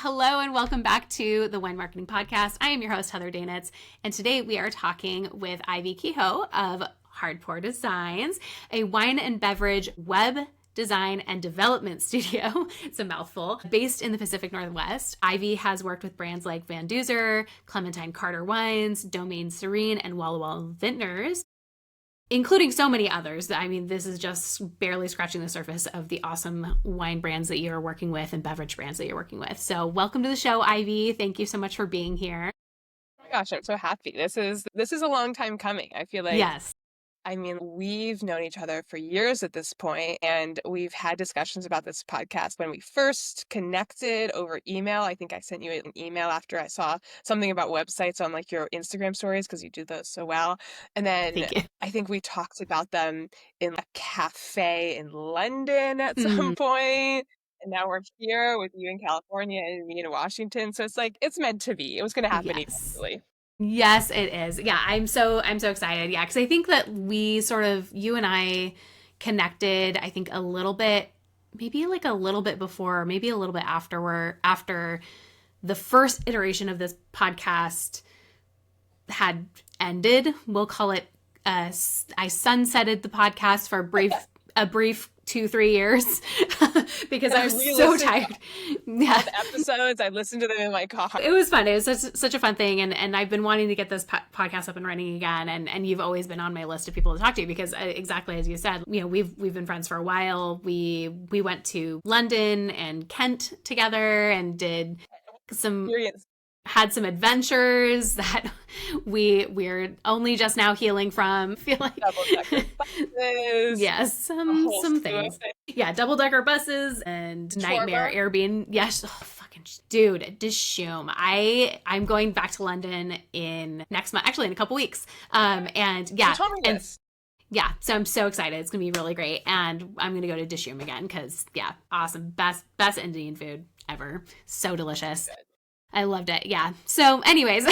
Hello and welcome back to the Wine Marketing Podcast. I am your host, Heather Danitz, and today we are talking with Ivy Kehoe of Hardpour Designs, a wine and beverage web design and development studio. It's a mouthful. Based in the Pacific Northwest, Ivy has worked with brands like Van Duzer, Clementine Carter Wines, Domaine Serene, and Walla Walla Vintners, including so many others. I mean, this is just barely scratching the surface of the awesome wine brands that you're working with and beverage brands that you're working with. So welcome to the show, Ivy. Thank you so much for being here. Oh my gosh, I'm so happy. This is a long time coming. I feel like, Yes. we've known each other for years at this point, and we've had discussions about this podcast when we first connected over email. I think I sent you an email after I saw something about websites on like your Instagram stories because you do those so well. And then Thank you. I think we talked about them in a cafe in London at some Mm, point. And now we're here with you in California and me in Washington. So it's like it's meant to be. It was going to happen yes. eventually. Yes, it is. Yeah, I'm so excited. Yeah, because I think that you and I connected, I think a little bit, maybe like a little bit before, maybe a little bit after the first iteration of this podcast had ended. We'll call it I sunsetted the podcast for a brief 2-3 years because I was so tired. All Yeah. the episodes, I listened to them in my car. It was fun. It was such a fun thing, and I've been wanting to get this podcast up and running again. And you've always been on my list of people to talk to because, exactly as you said, we've been friends for a while. We went to London and Kent together and did some Experience. had some adventures that we're only just now healing from. I feel like Double-decker buses. yes, some things. Yeah, double-decker buses and nightmare Airbnb. Yes, oh, fucking dude, Dishoom. I'm going back to London in next month, actually in a couple weeks. And yeah, You told me this. yeah, so I'm so excited. It's gonna be really great, and I'm gonna go to Dishoom again because yeah, awesome, best Indian food ever. So delicious. Good. I loved it. Yeah. So, anyways,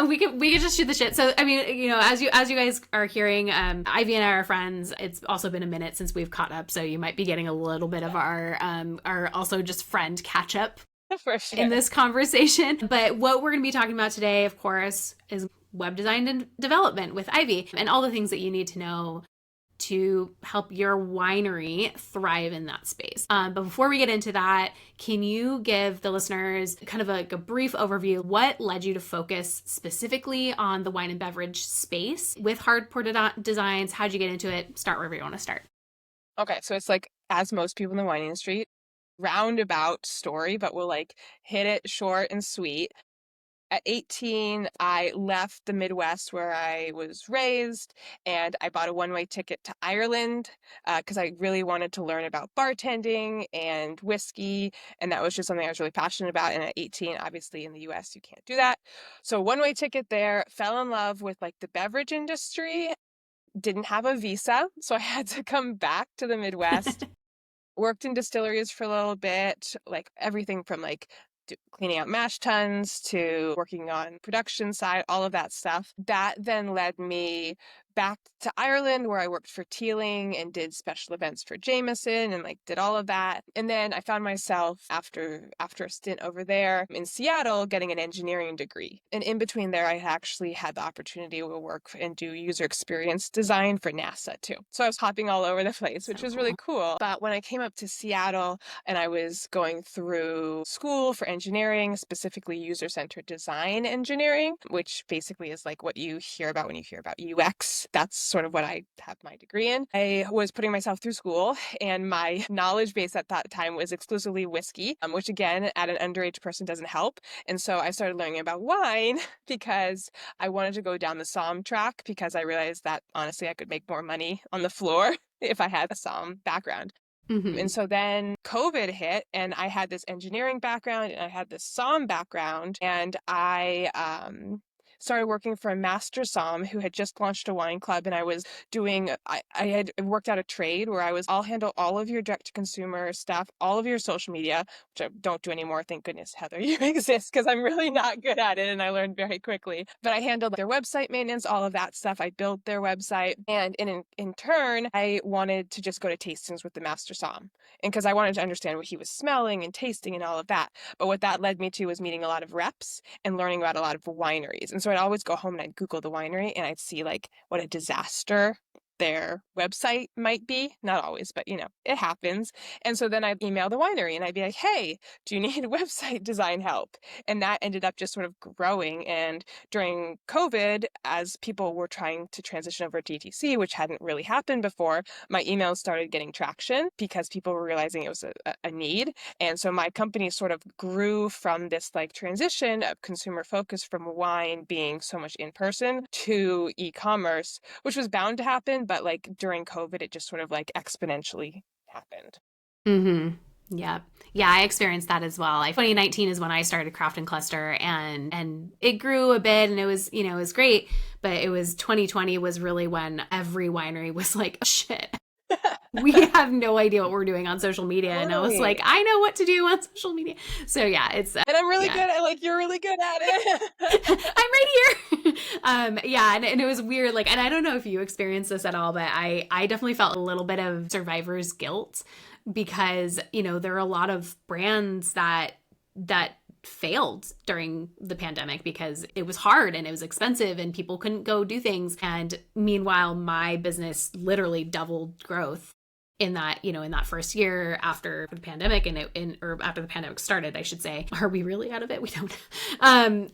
we could just shoot the shit. So, I mean, as you guys are hearing, Ivy and I are friends. It's also been a minute since we've caught up, so you might be getting a little bit of our also just friend catch up For sure. in this conversation. But what we're going to be talking about today, of course, is web design and development with Ivy and all the things that you need to know to help your winery thrive in that space. But before we get into that, can you give the listeners kind of a brief overview? What led you to focus specifically on the wine and beverage space with Hardpour Designs? How'd you get into it? Start wherever you want to start. Okay, so it's like, as most people in the wine industry, roundabout story, but we'll like hit it short and sweet. At 18, I left the Midwest where I was raised, and I bought a one-way ticket to Ireland because I really wanted to learn about bartending and whiskey, and that was just something I was really passionate about. And at 18, obviously in the US, you can't do that. So one-way ticket there, fell in love with like the beverage industry, didn't have a visa, so I had to come back to the Midwest. Worked in distilleries for a little bit, like everything from like cleaning out mash tuns to working on production side, all of that stuff. That then led me back to Ireland where I worked for Teeling and did special events for Jameson and like did all of that. And then I found myself after a stint over there in Seattle getting an engineering degree. And in between there, I actually had the opportunity to work and do user experience design for NASA too. So I was hopping all over the place, which was really cool. But when I came up to Seattle and I was going through school for engineering, specifically user-centered design engineering, which basically is like what you hear about when you hear about UX. That's sort of what I have my degree in. I was putting myself through school, and my knowledge base at that time was exclusively whiskey, which again, at an underage person doesn't help. And so I started learning about wine because I wanted to go down the somm track because I realized that honestly I could make more money on the floor if I had a somm background. Mm-hmm. And so then COVID hit, and I had this engineering background and I had this somm background, and I started working for a master som who had just launched a wine club, and I was doing, I had worked out a trade where I'll handle all of your direct to consumer stuff, all of your social media, which I don't do anymore. Thank goodness, Heather, you exist, because I'm really not good at it and I learned very quickly. But I handled their website maintenance, all of that stuff. I built their website. And in turn, I wanted to just go to tastings with the master som. And because I wanted to understand what he was smelling and tasting and all of that. But what that led me to was meeting a lot of reps and learning about a lot of wineries. And so I'd always go home and I'd Google the winery and I'd see like what a disaster their website might be. Not always, but it happens. And so then I'd email the winery and I'd be like, hey, do you need website design help? And that ended up just sort of growing. And during COVID, as people were trying to transition over to DTC, which hadn't really happened before, my emails started getting traction because people were realizing it was a need. And so my company sort of grew from this like transition of consumer focus from wine being so much in person to e-commerce, which was bound to happen. But like during COVID, it just sort of like exponentially happened. Mm-hmm. Yeah. Yeah, I experienced that as well. 2019 is when I started Craft and Cluster, and it grew a bit, and it was, it was great, but it was 2020 was really when every winery was like, oh, shit. We have no idea what we're doing on social media. Totally. And I was like, I know what to do on social media. So yeah, it's and I'm really good at like, you're really good at it. I'm right here. Yeah. And it was weird. Like, and I don't know if you experienced this at all, but I definitely felt a little bit of survivor's guilt because, there are a lot of brands that failed during the pandemic because it was hard and it was expensive and people couldn't go do things. And meanwhile, my business literally doubled growth in that, in that first year after the pandemic or after the pandemic started, I should say. Are we really out of it? We don't.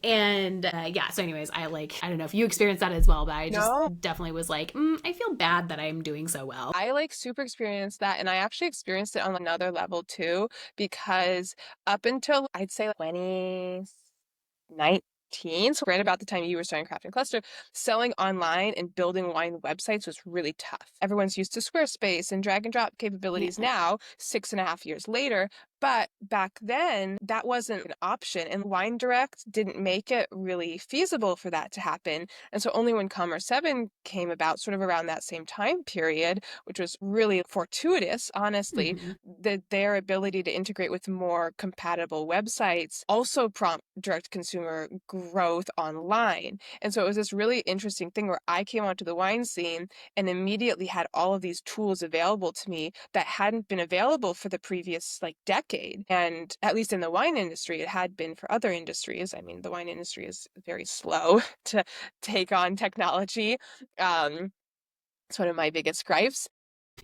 Yeah. So anyways, I don't know if you experienced that as well, but I just definitely was like, I feel bad that I'm doing so well. I like super experienced that. And I actually experienced it on another level too, because up until I'd say 2019, so right about the time you were starting Craft and Cluster, selling online and building wine websites was really tough. Everyone's used to Squarespace and drag and drop capabilities now, 6.5 years later. But back then, that wasn't an option. And WineDirect didn't make it really feasible for that to happen. And so only when Commerce7 came about, sort of around that same time period, which was really fortuitous, honestly, that their ability to integrate with more compatible websites also prompt direct consumer growth online. And so it was this really interesting thing where I came onto the wine scene and immediately had all of these tools available to me that hadn't been available for the previous decade. And at least in the wine industry, it had been for other industries. I mean, the wine industry is very slow to take on technology. It's one of my biggest gripes.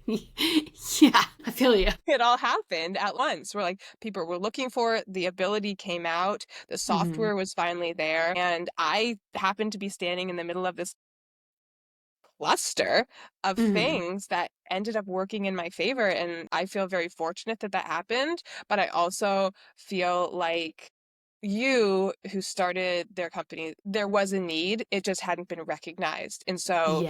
Yeah, I feel you. It all happened at once. We're like, people were looking for it. The ability came out. The software was finally there. And I happened to be standing in the middle of this cluster of things that ended up working in my favor. And I feel very fortunate that happened. But I also feel like you who started their company, there was a need. It just hadn't been recognized. And so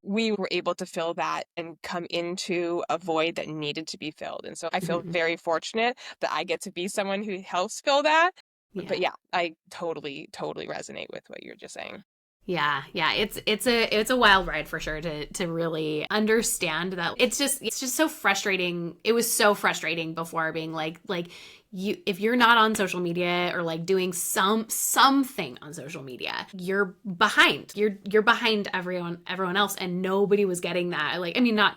we were able to fill that and come into a void that needed to be filled. And so I feel very fortunate that I get to be someone who helps fill that. But yeah, I totally resonate with what you're just saying. Yeah. It's a wild ride for sure to really understand that. It's just so frustrating. It was so frustrating before being like if you're not on social media or doing something on social media, you're behind. You're behind everyone else, and nobody was getting that.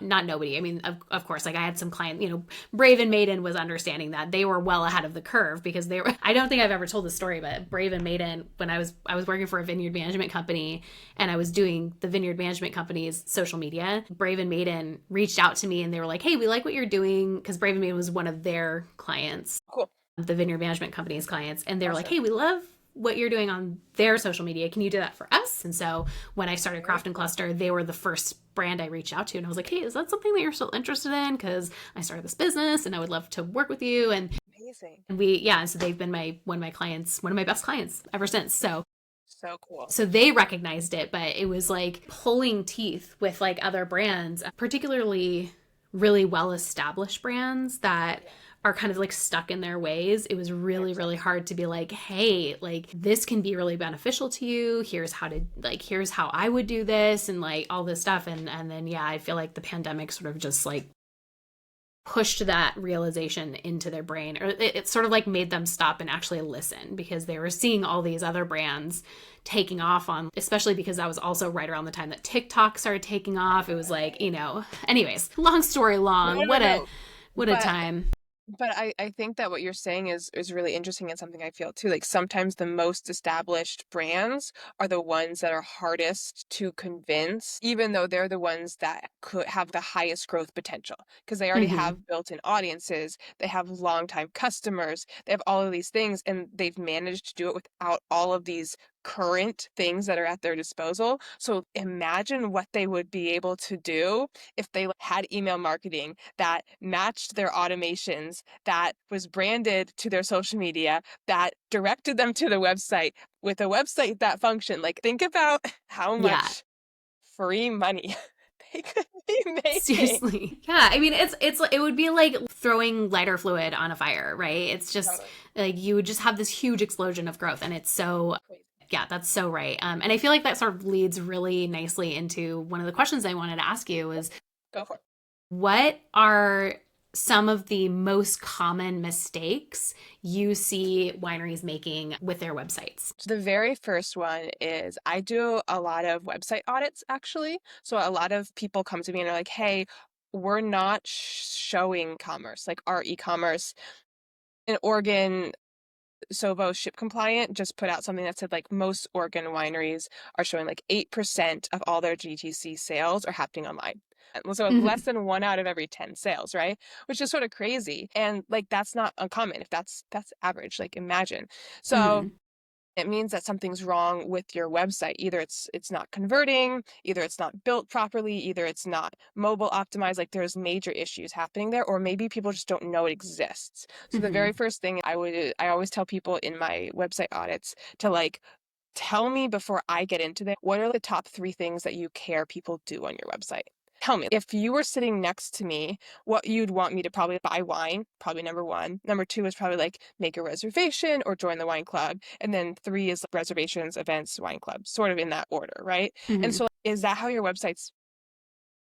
Not nobody. I mean, of course, I had some clients, Brave and Maiden was understanding that they were well ahead of the curve because they were. I don't think I've ever told this story, but Brave and Maiden, when I was working for a vineyard management company and I was doing the vineyard management company's social media, Brave and Maiden reached out to me and they were like, "Hey, we like what you're doing," because Brave and Maiden was one of their clients. Cool. The vineyard management company's clients, and they were like, "Hey, we love what you're doing on their social media. Can you do that for us?" And so when I started Craft and Cluster, they were the first brand I reached out to, and I was like, "Hey, is that something that you're still interested in? Because I started this business and I would love to work with you." And amazing. And so they've been one of my best clients ever since. So cool. So they recognized it, but it was pulling teeth with other brands, particularly really well-established brands that are kind of like stuck in their ways, it was really, really hard to be like, hey, like this can be really beneficial to you. Here's how I would do this and like all this stuff. And then yeah, I feel like the pandemic sort of just like pushed that realization into their brain, or it sort of like made them stop and actually listen, because they were seeing all these other brands taking off on, especially because that was also right around the time that TikTok started taking off. It was like, anyways, long story long, No. what a But time. I think that what you're saying is really interesting, and something I feel too. Like sometimes the most established brands are the ones that are hardest to convince, even though they're the ones that could have the highest growth potential because they already Mm-hmm. have built-in audiences, they have longtime customers, they have all of these things, and they've managed to do it without all of these current things that are at their disposal. So imagine what they would be able to do if they had email marketing that matched their automations, that was branded to their social media, that directed them to the website with a website that functioned. Like, think about how Yeah. much free money they could be making. Seriously. Yeah. I mean, it would be like throwing lighter fluid on a fire, right? It's just Totally. like you would just have this huge explosion of growth. And it's so, Crazy. yeah, that's so right. And I feel like that sort of leads really nicely into one of the questions I wanted to ask you is, Go for it. what are some of the most common mistakes you see wineries making with their websites? So the very first one is I do a lot of website audits, actually. So a lot of people come to me and are like, hey, we're not showing commerce, like our e-commerce in Oregon. Sovo Ship Compliant just put out something that said like most Oregon wineries are showing like 8% of all their GTC sales are happening online. And so less Mm-hmm. than 1 out of every 10 sales, right? Which is sort of crazy. And like that's not uncommon. If that's average, like imagine. So Mm-hmm. it means that something's wrong with your website. Either it's not converting, either it's not built properly, either it's not mobile optimized, like there's major issues happening there, or maybe people just don't know it exists. So the Mm-hmm. very first thing I always tell people in my website audits to like tell me before I get into that, what are the top 3 things that you care people do on your website? Tell me. If you were sitting next to me, what you'd want me to probably buy wine, probably number 1. Number 2 is probably like make a reservation or join the wine club. And then 3 is reservations, events, wine clubs, sort of in that order, right? And Mm-hmm. so is that how your website's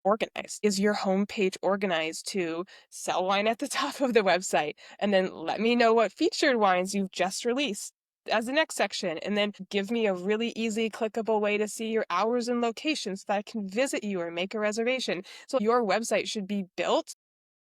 organized? Is your homepage organized to sell wine at the top of the website and then let me know what featured wines you've just released as the next section, and then give me a really easy clickable way to see your hours and locations so that I can visit you or make a reservation? So your website should be built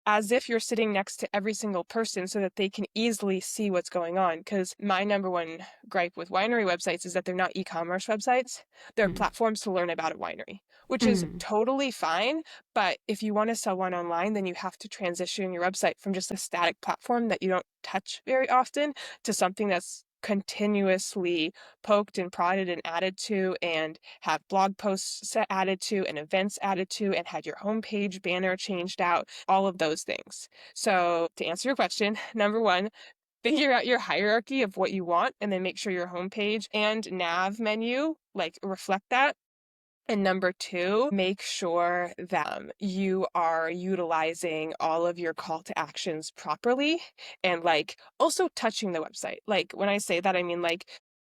as if you're sitting next to every single person so that they can easily see what's going on. Because my number one gripe with winery websites is that they're not e-commerce websites. They're platforms to learn about a winery, which is Mm-hmm. totally fine. But if you want to sell wine online, then you have to transition your website from just a static platform that you don't touch very often to something that's continuously poked and prodded and added to, and have blog posts added to and events added to, and had your homepage banner changed out, all of those things. So to answer your question, number 1, figure out your hierarchy of what you want, and then make sure your homepage and nav menu like reflect that. And number 2, make sure that you are utilizing all of your call to actions properly, and like also touching the website. Like when I say that, I mean like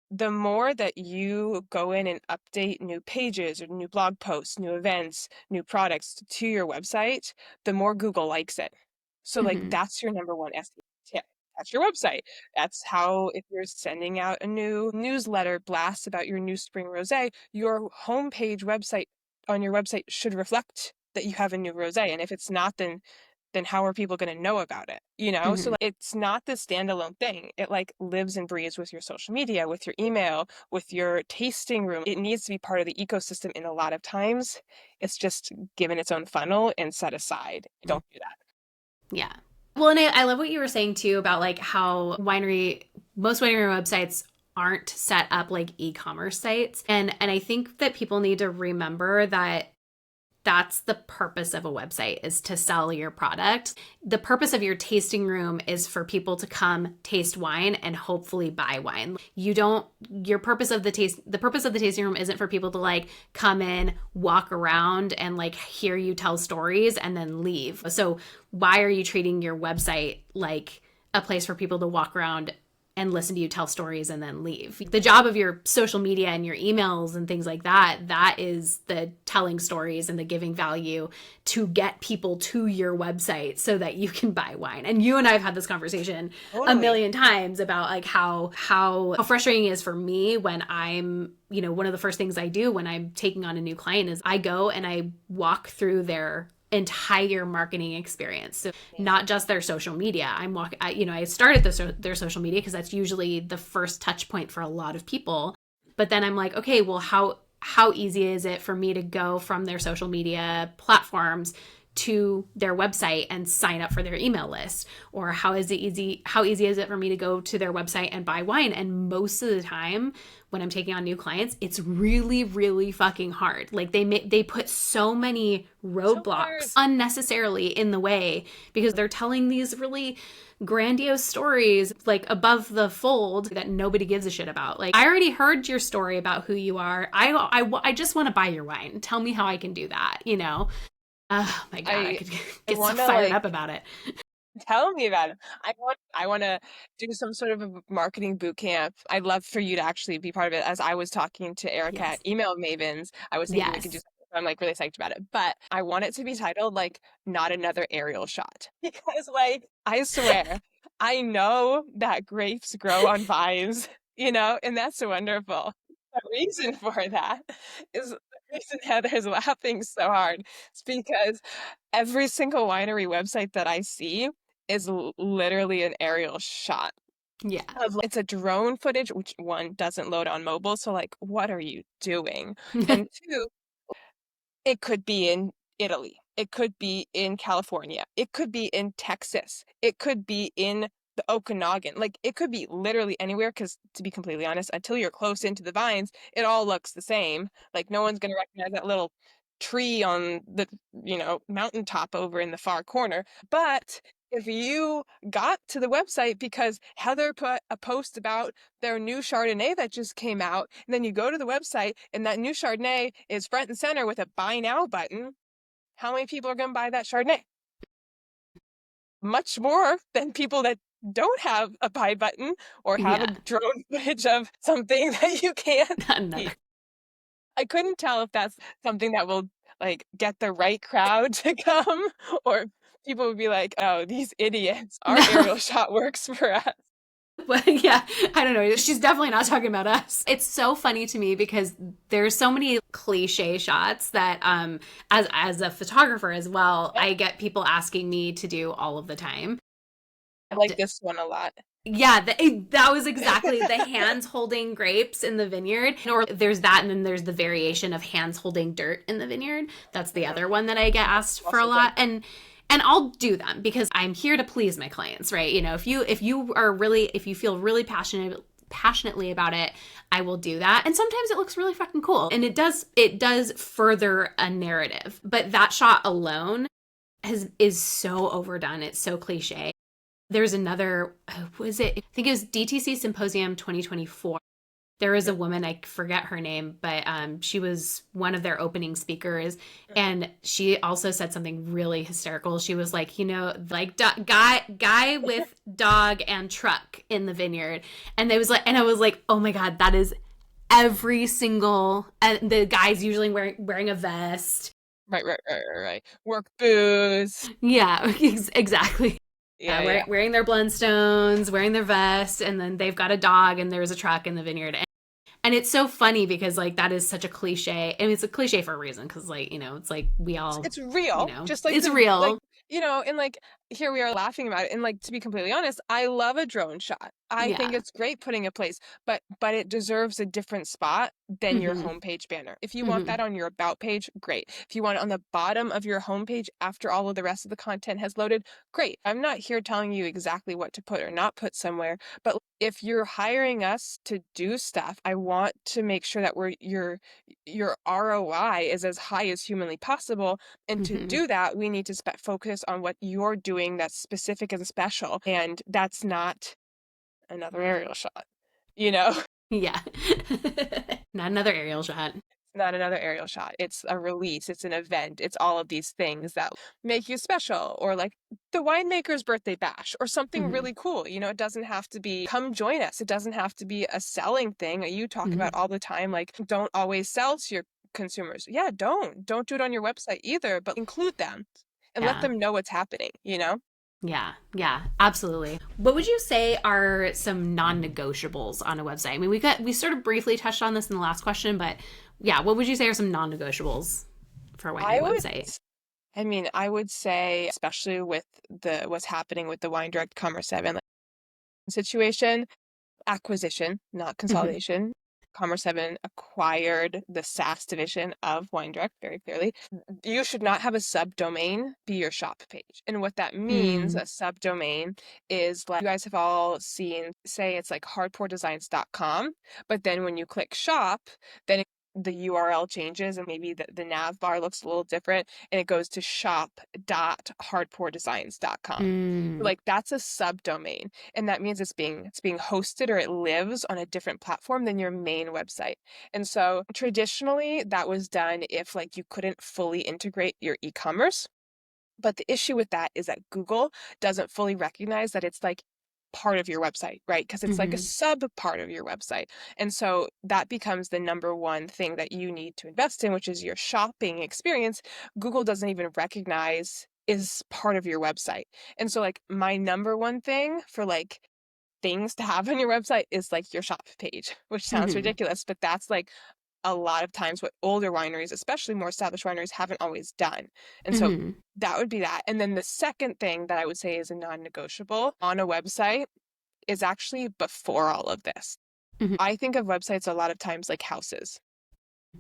the more that you go in and update new pages or new blog posts, new events, new products to your website, the more Google likes it. So like Mm-hmm. that's your number 1 SEO tip. That's your website. That's how, if you're sending out a new newsletter blast about your new spring rosé, your homepage website on your website should reflect that you have a new rosé. And if it's not, then how are people going to know about it? So Mm-hmm. like, it's not this standalone thing. It like lives and breathes with your social media, with your email, with your tasting room. It needs to be part of the ecosystem. And a lot of times it's just given its own funnel and set aside. Don't do that. Yeah. Well, and I love what you were saying too about like how most winery websites aren't set up like e-commerce sites. And I think that people need to remember that That's the purpose of a website, is to sell your product. The purpose of your tasting room is for people to come taste wine and hopefully buy wine. Your purpose of the purpose of the tasting room isn't for people to like come in, walk around and like hear you tell stories and then leave. So why are you treating your website like a place for people to walk around and listen to you tell stories and then leave? The job of your social media and your emails and things like that is the telling stories and the giving value to get people to your website so that you can buy wine. And you and I have had this conversation a million times about like how frustrating it is for me when I'm, one of the first things I do when I'm taking on a new client is I go and I walk through their entire marketing experience. So not just their social media. I started their social media because that's usually the first touch point for a lot of people. But then I'm like, okay, well, how easy is it for me to go from their social media platforms to their website and sign up for their email list? Or how easy is it for me to go to their website and buy wine? And most of the time when I'm taking on new clients, it's really, really fucking hard. Like they put so many roadblocks unnecessarily in the way because they're telling these really grandiose stories like above the fold that nobody gives a shit about. Like, I already heard your story about who you are. I just want to buy your wine. Tell me how I can do that, Oh my God, I could get so fired up about it. Tell me about it. I want to do some sort of a marketing boot camp. I'd love for you to actually be part of it. As I was talking to Erica at Email Mavens, I was thinking we could do something. I'm like really psyched about it. But I want it to be titled like Not Another Aerial Shot. Because like, I swear, I know that grapes grow on vines, and that's wonderful. The reason for that is the reason Heather's laughing so hard is because every single winery website that I see is literally an aerial shot. Yeah. It's a drone footage, which one doesn't load on mobile. So like, what are you doing? And two, it could be in Italy. It could be in California. It could be in Texas. It could be in the Okanagan. Like, it could be literally anywhere because, to be completely honest, until you're close into the vines, it all looks the same. Like, no one's going to recognize that little tree on the, mountaintop over in the far corner. But if you got to the website because Heather put a post about their new Chardonnay that just came out, and then you go to the website and that new Chardonnay is front and center with a buy now button, how many people are going to buy that Chardonnay? Much more than people that don't have a buy button or have a drone footage of something that you can't eat. I couldn't tell if that's something that will like get the right crowd to come, or people would be like, oh, these idiots, our aerial shot works for us. Well, yeah, I don't know. She's definitely not talking about us. It's so funny to me because there's so many cliche shots that as a photographer as well, I get people asking me to do all of the time. I like this one a lot. Yeah, that was exactly the hands holding grapes in the vineyard. Or there's that, and then there's the variation of hands holding dirt in the vineyard. That's the other one that I get asked for a lot. And I'll do them because I'm here to please my clients, right? If you feel really passionately about it, I will do that. And sometimes it looks really fucking cool. And it does further a narrative. But that shot alone is so overdone. It's so cliche. There's another, I think it was DTC Symposium 2024. There was a woman, I forget her name, but she was one of their opening speakers. And she also said something really hysterical. She was like, like guy with dog and truck in the vineyard. And I was like, oh my God, that is every single, and the guy's usually wearing a vest. Right. Work boots. Yeah, exactly. Yeah, wearing their Blundstones, wearing their vest, and then they've got a dog and there's a truck in the vineyard. And it's so funny because like that is such a cliche. I mean, it's a cliche for a reason because like, it's like we all... It's real. Just like it's real. Like, and like here we are laughing about it. And like, to be completely honest, I love a drone shot. I think Yeah. it's great putting a place, but it deserves a different spot than your Mm-hmm. homepage banner. If you want Mm-hmm. that on your about page, great. If you want it on the bottom of your homepage after all of the rest of the content has loaded, great. I'm not here telling you exactly what to put or not put somewhere, but if you're hiring us to do stuff, I want to make sure that your ROI is as high as humanly possible. And to Mm-hmm. do that, we need to focus on what you're doing that's specific and special. And that's not another aerial shot, you know? Yeah. Not another aerial shot. Not another aerial shot. It's a release, it's an event, it's all of these things that make you special, or like the winemaker's birthday bash, or something Mm-hmm. really cool. It doesn't have to be come join us. It doesn't have to be a selling thing. You talk Mm-hmm. about all the time, like, don't always sell to your consumers. Yeah, don't do it on your website either, but include them and let Yeah. them know what's happening. Yeah, yeah, absolutely. What would you say are some non-negotiables on a website? I mean, we sort of briefly touched on this in the last question, but yeah, what would you say are some non-negotiables for a winery I would website? I would say, especially with the what's happening with the WineDirect Commerce7 situation, acquisition, not Mm-hmm. consolidation. Commerce7 acquired the SaaS division of WineDirect very clearly. You should not have a subdomain be your shop page. And what that means, a subdomain, is like you guys have all seen, say it's like hardpourdesigns.com, but then when you click shop, then the URL changes and maybe the nav bar looks a little different and it goes to shop.hardpourdesigns.com. Mm-hmm. Like that's a subdomain. And that means it's being hosted or it lives on a different platform than your main website. And so traditionally that was done if like you couldn't fully integrate your e-commerce. But the issue with that is that Google doesn't fully recognize that it's like part of your website, right? Because it's like a Mm-hmm. sub part of your website. And so that becomes the number one thing that you need to invest in, which is your shopping experience. Google doesn't even recognize is part of your website. And so like my number one thing for like things to have on your website is like your shop page, which sounds Mm-hmm. ridiculous, but that's like a lot of times what older wineries, especially more established wineries, haven't always done. And so Mm-hmm. that would be that. And then the second thing that I would say is a non-negotiable on a website is actually before all of this. Mm-hmm. I think of websites a lot of times like houses.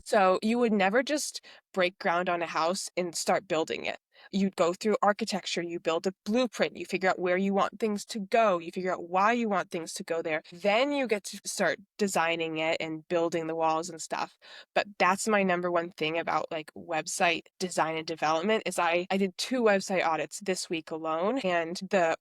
So you would never just break ground on a house and start building it. You'd go through architecture, you build a blueprint, you figure out where you want things to go, you figure out why you want things to go there. Then you get to start designing it and building the walls and stuff. But that's my number one thing about like website design and development is I did 2 website audits this week alone, and the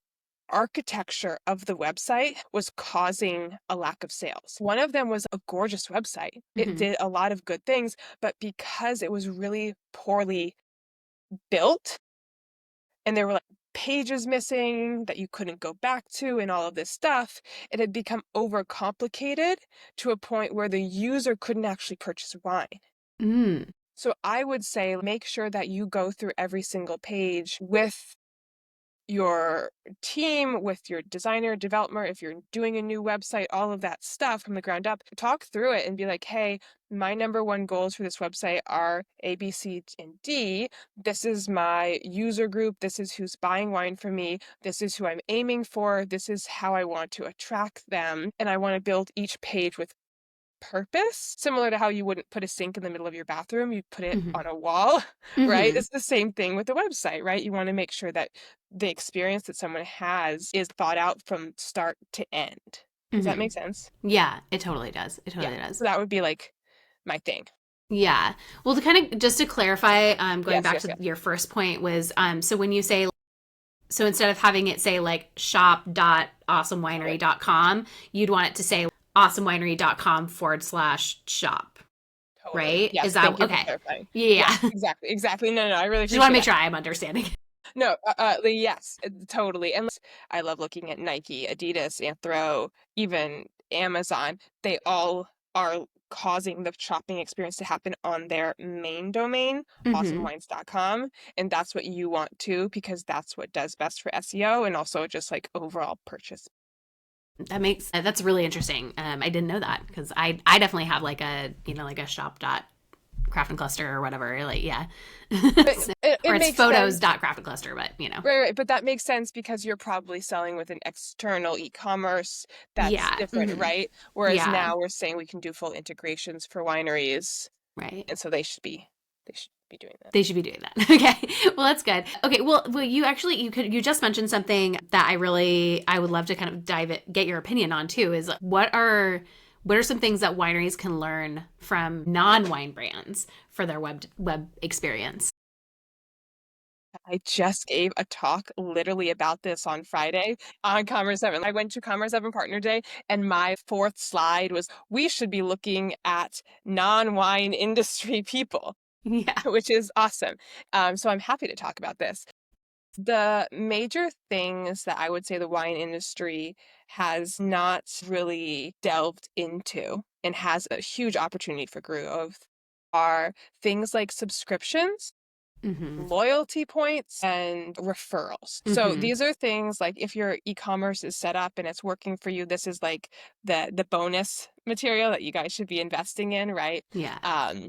architecture of the website was causing a lack of sales. One of them was a gorgeous website. It Mm-hmm. did a lot of good things, but because it was really poorly built and there were like pages missing that you couldn't go back to and all of this stuff, it had become overcomplicated to a point where the user couldn't actually purchase wine. Mm-hmm. So I would say make sure that you go through every single page with your team, with your designer, developer, if you're doing a new website, all of that stuff from the ground up, talk through it and be like, hey, my number one goals for this website are A, B, C, and D. This is my user group. This is who's buying wine from me. This is who I'm aiming for. This is how I want to attract them. And I want to build each page with purpose, similar to how you wouldn't put a sink in the middle of your bathroom, you put it on a wall, right? Mm-hmm. It's the same thing with the website, right? You want to make sure that the experience that someone has is thought out from start to end. Does that Mm-hmm. make sense? Yeah, it totally does. It Yeah. totally does. So that would be like my thing. Yeah. Well, to kind of just to clarify, going Yes, back yes, to yes. your first point was, so when you say, so instead of having it say like shop.awesomewinery.com, you'd want it to say awesomewinery.com/shop, Totally. right? Is Yes. that Thank you for okay? clarifying. Yeah. Yes, exactly. Exactly. No, no, I really Just want to appreciate make that. sure I'm understanding. No, yes, totally. And I love looking at Nike, Adidas, Anthro, even Amazon. They all are causing the shopping experience to happen on their main domain, Mm-hmm. awesomewines.com. And that's what you want to, because that's what does best for SEO and also just like overall purchase. That's really interesting. I didn't know that because I definitely have like a like a shop dot Craft and Cluster or whatever. Like, yeah. It, Or it it's makes sense. photos.craft and cluster, but Right, but that makes sense because you're probably selling with an external e-commerce that's yeah. different, right? Whereas Yeah. now we're saying we can do full integrations for wineries, Right. and so they should be doing that. They should be doing that. Okay. Well, that's good. Okay. Well, you just mentioned something that I would love to kind of get your opinion on too, is what are some things that wineries can learn from non-wine brands for their web experience? I just gave a talk literally about this on Friday on Commerce7. I went to Commerce7 Partner Day, and my fourth slide was we should be looking at non-wine industry people, Yeah. which is awesome. So I'm happy to talk about this. The major things that I would say the wine industry has not really delved into and has a huge opportunity for growth are things like subscriptions, Mm-hmm. loyalty points, and referrals. So Mm-hmm. these are things like if your e-commerce is set up and it's working for you, this is like the bonus material that you guys should be investing in, right? Yeah.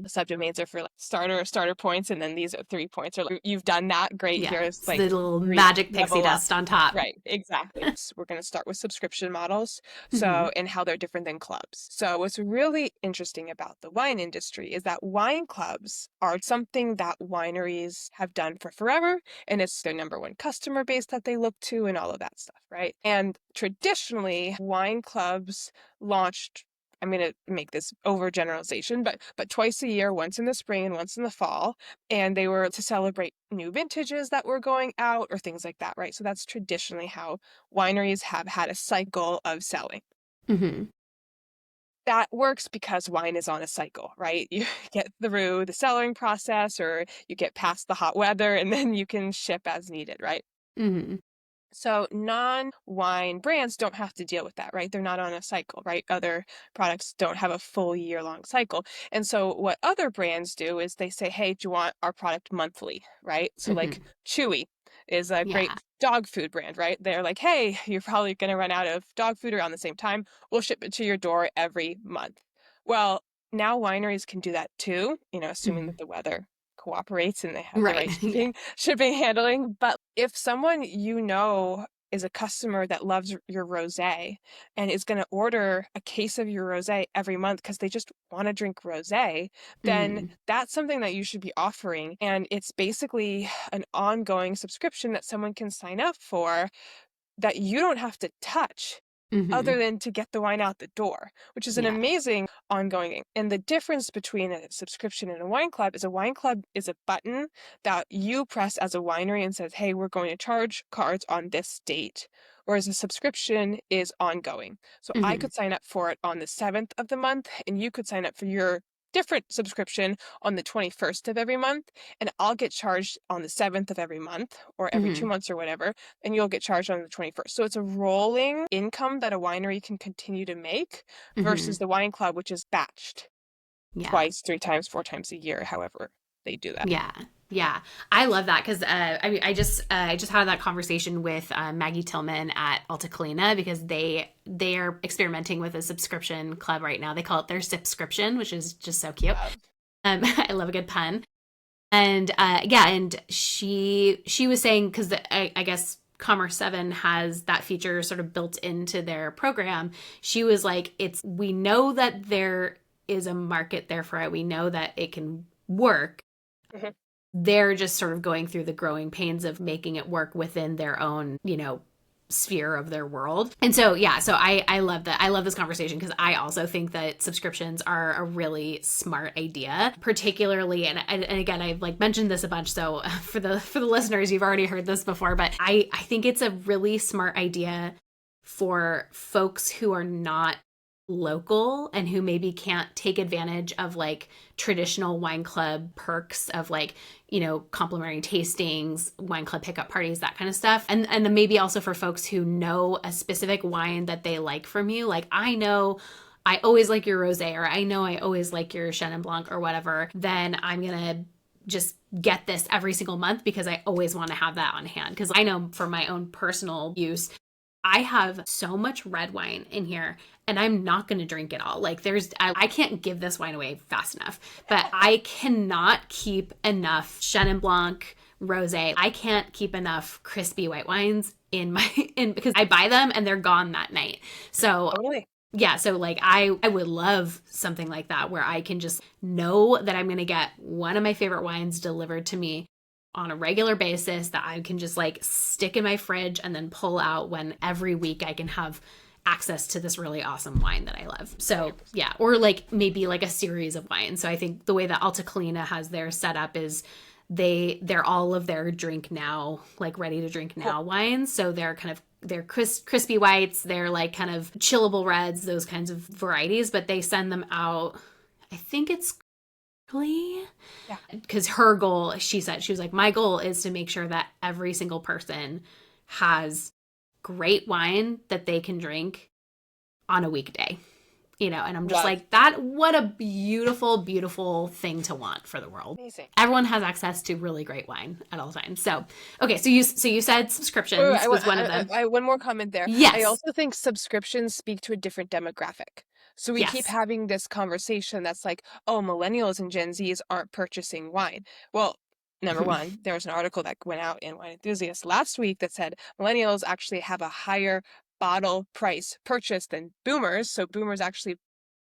Subdomains are for like starter points, and then these are 3 points. Or like, you've done that, great. Yeah. Here's It's the like little three magic pixie level up. dust on top. Right, exactly. So we're going to start with subscription models. Mm-hmm. And how they're different than clubs. So what's really interesting about the wine industry is that wine clubs are something that wineries have done for forever, and it's their number one customer base that they look to and all of that stuff, right? And traditionally, wine clubs launched, I'm going to make this overgeneralization, but twice a year, once in the spring and once in the fall, and they were to celebrate new vintages that were going out or things like that, right? So that's traditionally how wineries have had a cycle of selling. Mm-hmm. That works because wine is on a cycle, right? You get through the cellaring process, or you get past the hot weather, and then you can ship as needed, right? Mm-hmm. So non-wine brands don't have to deal with that, right? They're not on a cycle, right? Other products don't have a full year-long cycle. And so what other brands do is they say, hey, do you want our product monthly, right? So like Mm-hmm. Chewy is a Yeah. great dog food brand, right? They're like, hey, you're probably going to run out of dog food around the same time. We'll ship it to your door every month. Well, now wineries can do that too, assuming Mm-hmm. that the weather cooperates and they have the Right. right Yeah. shipping handling. But if someone is a customer that loves your rosé and is going to order a case of your rosé every month because they just want to drink rosé, then Mm-hmm. that's something that you should be offering. And it's basically an ongoing subscription that someone can sign up for that you don't have to touch Mm-hmm. other than to get the wine out the door, which is an Yeah. amazing ongoing. And the difference between a subscription and a wine club is a wine club is a button that you press as a winery and says, hey, we're going to charge cards on this date. Whereas a subscription is ongoing. So I Mm-hmm. could sign up for it on the 7th of the month, and you could sign up for your different subscription on the 21st of every month, and I'll get charged on the 7th of every month or every Mm-hmm. 2 months or whatever, and you'll get charged on the 21st. So it's a rolling income that a winery can continue to make Mm-hmm. versus the wine club, which is batched Yeah. twice, 3 times, 4 times a year, however they do that. Yeah. Yeah. I love that because I just had that conversation with Maggie Tillman at Alta Colina because they are experimenting with a subscription club right now. They call it their subscription, which is just so cute. Love. I love a good pun. And yeah, and she was saying because I guess Commerce7 has that feature sort of built into their program. She was like, we know that there is a market there for it. We know that it can work. Mhm. They're just sort of going through the growing pains of making it work within their own, sphere of their world. And so, yeah, so I love that. I love this conversation because I also think that subscriptions are a really smart idea, particularly, and again, I've like mentioned this a bunch. So for the listeners, you've already heard this before, but I think it's a really smart idea for folks who are not local and who maybe can't take advantage of like traditional wine club perks of like complimentary tastings, wine club pickup parties, that kind of stuff, and then maybe also for folks who know a specific wine that they like from you, like I know I always like your rosé, or I know I always like your Chenin Blanc or whatever, then I'm gonna just get this every single month because I always want to have that on hand, because I know for my own personal use I have so much red wine in here and I'm not going to drink it all. Like I can't give this wine away fast enough, but I cannot keep enough Chenin Blanc, Rosé. I can't keep enough crispy white wines in because I buy them and they're gone that night. So Totally. yeah, so like I would love something like that where I can just know that I'm going to get one of my favorite wines delivered to me on a regular basis that I can just like stick in my fridge and then pull out when every week I can have access to this really awesome wine that I love. So yeah, or like maybe like a series of wines. So I think the way that Alta Colina has their setup is they're all of their drink now, like ready to drink now wines. So they're crispy whites, they're like kind of chillable reds, those kinds of varieties, but they send them out. I think it's because her goal, she said, she was like, my goal is to make sure that every single person has great wine that they can drink on a weekday, and I'm just like, what a beautiful, beautiful thing to want for the world. Amazing. Everyone has access to really great wine at all times. So, okay. So you said subscriptions was one of them. I one more comment there. Yes. I also think subscriptions speak to a different demographic. So we keep having this conversation that's like, oh, millennials and Gen Zs aren't purchasing wine. Well, number one, there was an article that went out in Wine Enthusiast last week that said millennials actually have a higher bottle price purchase than boomers. So boomers actually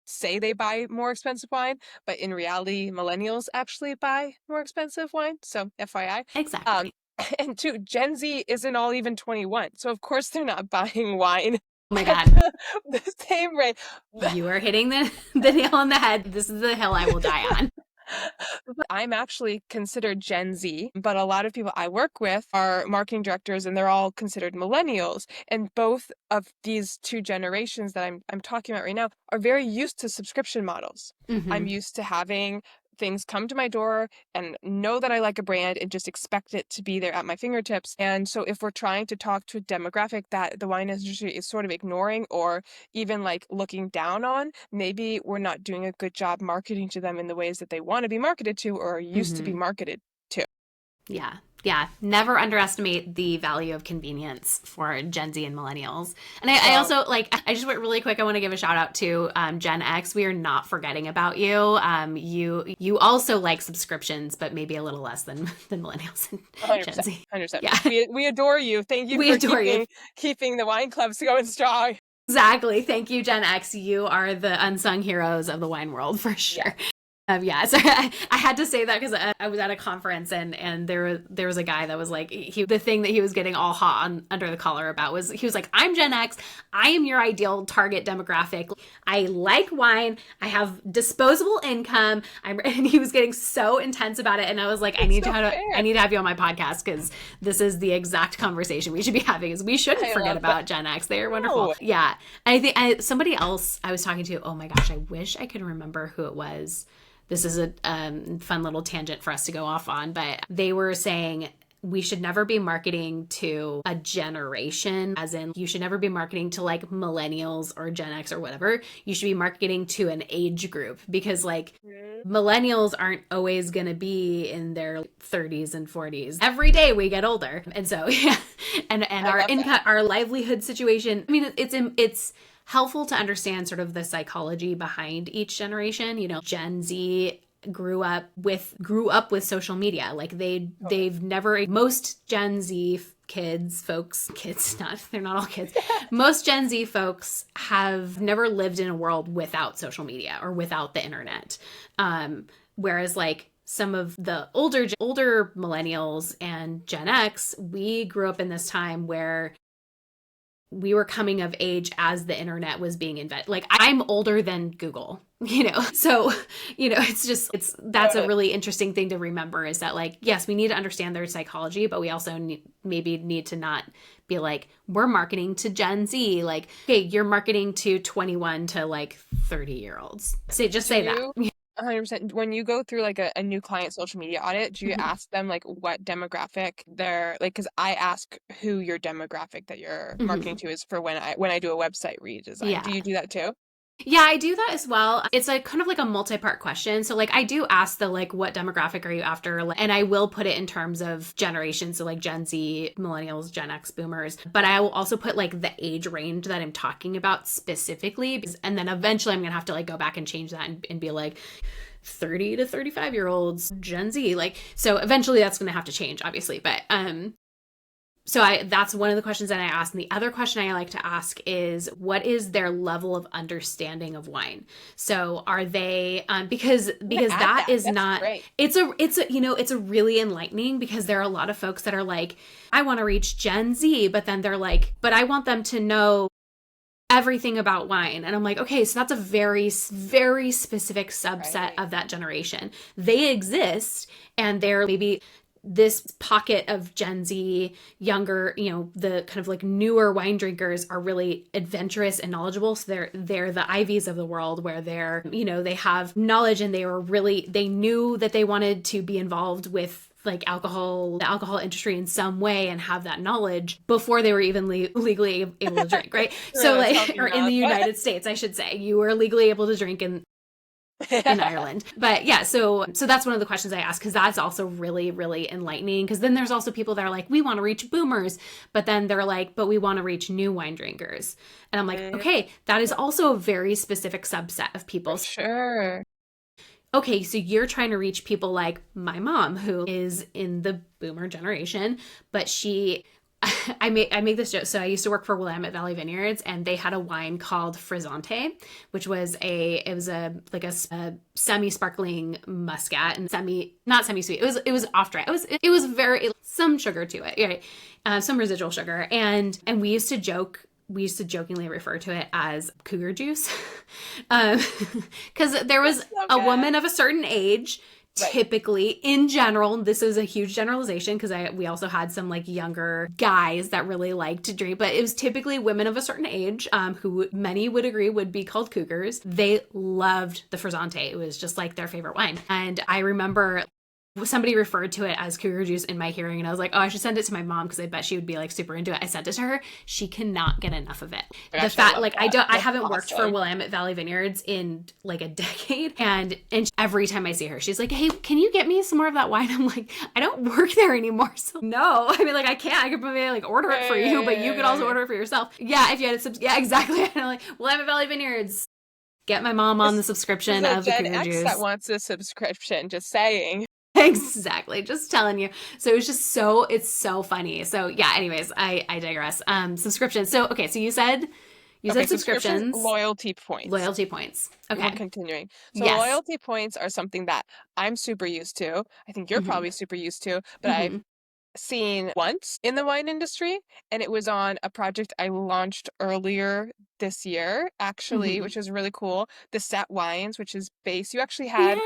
say they buy more expensive wine, but in reality, millennials actually buy more expensive wine. So FYI. Exactly. And two, Gen Z isn't all even 21. So of course they're not buying wine. Oh my God. The same rate. You are hitting the nail on the head. This is the hill I will die on. I'm actually considered Gen Z, but a lot of people I work with are marketing directors and they're all considered millennials. And both of these two generations that I'm talking about right now are very used to subscription models. Mm-hmm. I'm used to having things come to my door and know that I like a brand and just expect it to be there at my fingertips. And so if we're trying to talk to a demographic that the wine industry is sort of ignoring or even like looking down on, maybe we're not doing a good job marketing to them in the ways that they want to be marketed to or are used to be marketed to. Yeah. Yeah. Never underestimate the value of convenience for Gen Z and millennials. And I also I just went really quick. I want to give a shout out to Gen X. We are not forgetting about you. You also like subscriptions, but maybe a little less than millennials and 100%, Gen Z. 100%. Yeah. We adore you. Thank you for keeping the wine clubs going strong. Exactly. Thank you, Gen X. You are the unsung heroes of the wine world for sure. So I had to say that because I was at a conference and there was a guy that was like, the thing that he was getting all hot under the collar about was, he was like, I'm Gen X. I am your ideal target demographic. I like wine. I have disposable income. And he was getting so intense about it. And I was like, I need to have you on my podcast because this is the exact conversation we should be having. Is we shouldn't forget about Gen X. They are wonderful. Yeah. And I think somebody else I was talking to, oh my gosh, I wish I could remember who it was. This is a fun little tangent for us to go off on, but they were saying we should never be marketing to a generation, as in you should never be marketing to like millennials or Gen X or whatever. You should be marketing to an age group because like millennials aren't always going to be in their 30s and 40s. Every day we get older. And so, yeah, and our income, our livelihood situation, I mean, it's helpful to understand sort of the psychology behind each generation. Gen Z grew up with social media. Like they've never, most Gen Z they're not all kids. Most Gen Z folks have never lived in a world without social media or without the internet. Whereas like some of the older millennials and Gen X, we grew up in this time where we were coming of age as the internet was being invented. Like I'm older than Google, so, that's a really interesting thing to remember is that like, yes, we need to understand their psychology, but we also need to not be like, we're marketing to Gen Z. Like, hey, you're marketing to 21 to like 30-year-olds. Say that. 100%. When you go through like a new client social media audit, do you ask them like what demographic they're like? Because I ask who your demographic that you're marketing to is for when I do a website redesign. Yeah. Do you do that too? Yeah, I do that as well. It's a kind of like a multi-part question. So like I do ask the like what demographic are you after? And I will put it in terms of generations, so like Gen Z, millennials, Gen X, boomers. But I will also put like the age range that I'm talking about specifically. And then eventually I'm gonna have to like go back and change that and be like 30 to 35 year olds, Gen Z. Like so eventually that's gonna have to change, obviously. But so that's one of the questions that I ask. And the other question I like to ask is what is their level of understanding of wine? So are they because that is That's not great. it's a it's a really enlightening because there are a lot of folks that are like, I want to reach Gen Z, but then they're like, but I want them to know everything about wine. And I'm like, okay, so that's a very, very specific subset Right. of that generation. They exist and they're maybe this pocket of Gen Z, younger, the kind of like newer wine drinkers are really adventurous and knowledgeable. So they're the Ivies of the world where they have knowledge and they knew that they wanted to be involved with like the alcohol industry in some way and have that knowledge before they were even legally able to drink, right? So like, or in the United States, I should say, you were legally able to drink in Ireland. But yeah, so that's one of the questions I ask because that's also really, really enlightening. Because then there's also people that are like, we want to reach boomers, but then they're like, but we want to reach new wine drinkers. And I'm like, okay, that is also a very specific subset of people. For sure. Okay, so you're trying to reach people like my mom, who is in the boomer generation, but I make this joke. So I used to work for Willamette Valley Vineyards, and they had a wine called Frizzante, which was a semi sparkling muscat and not semi sweet. It was off dry. It was very some sugar to it, right? Some residual sugar, and we used to jokingly refer to it as cougar juice, because there was a woman of a certain age. Right. Typically, in general, this is a huge generalization because we also had some like younger guys that really liked to drink, but it was typically women of a certain age who many would agree would be called cougars. They loved the Frizzante. It was just like their favorite wine. And I remember somebody referred to it as cougar juice in my hearing, and I was like, oh, I should send it to my mom because I bet she would be like super into it. I sent it to her. She cannot get enough of it. The fact, like, I haven't worked for Willamette Valley Vineyards in like a decade, and every time I see her, she's like, hey, can you get me some more of that wine? I'm like, I don't work there anymore, so no. I mean, like, I can't. I could maybe like order it for you, but you could also order it for yourself. Yeah, if you had yeah, exactly. And I'm like, Willamette Valley Vineyards, get my mom on the subscription of the cougar juice. That wants a subscription, just saying. Exactly. Just telling you. So it's so funny. So yeah, anyways, I digress. Subscriptions. So, okay. So you said subscriptions. Loyalty points. Okay. We're continuing. So yes. Loyalty points are something that I'm super used to. I think you're probably super used to, but I've seen once in the wine industry, and it was on a project I launched earlier this year, actually, which is really cool. The Set Wines, which is based, you actually had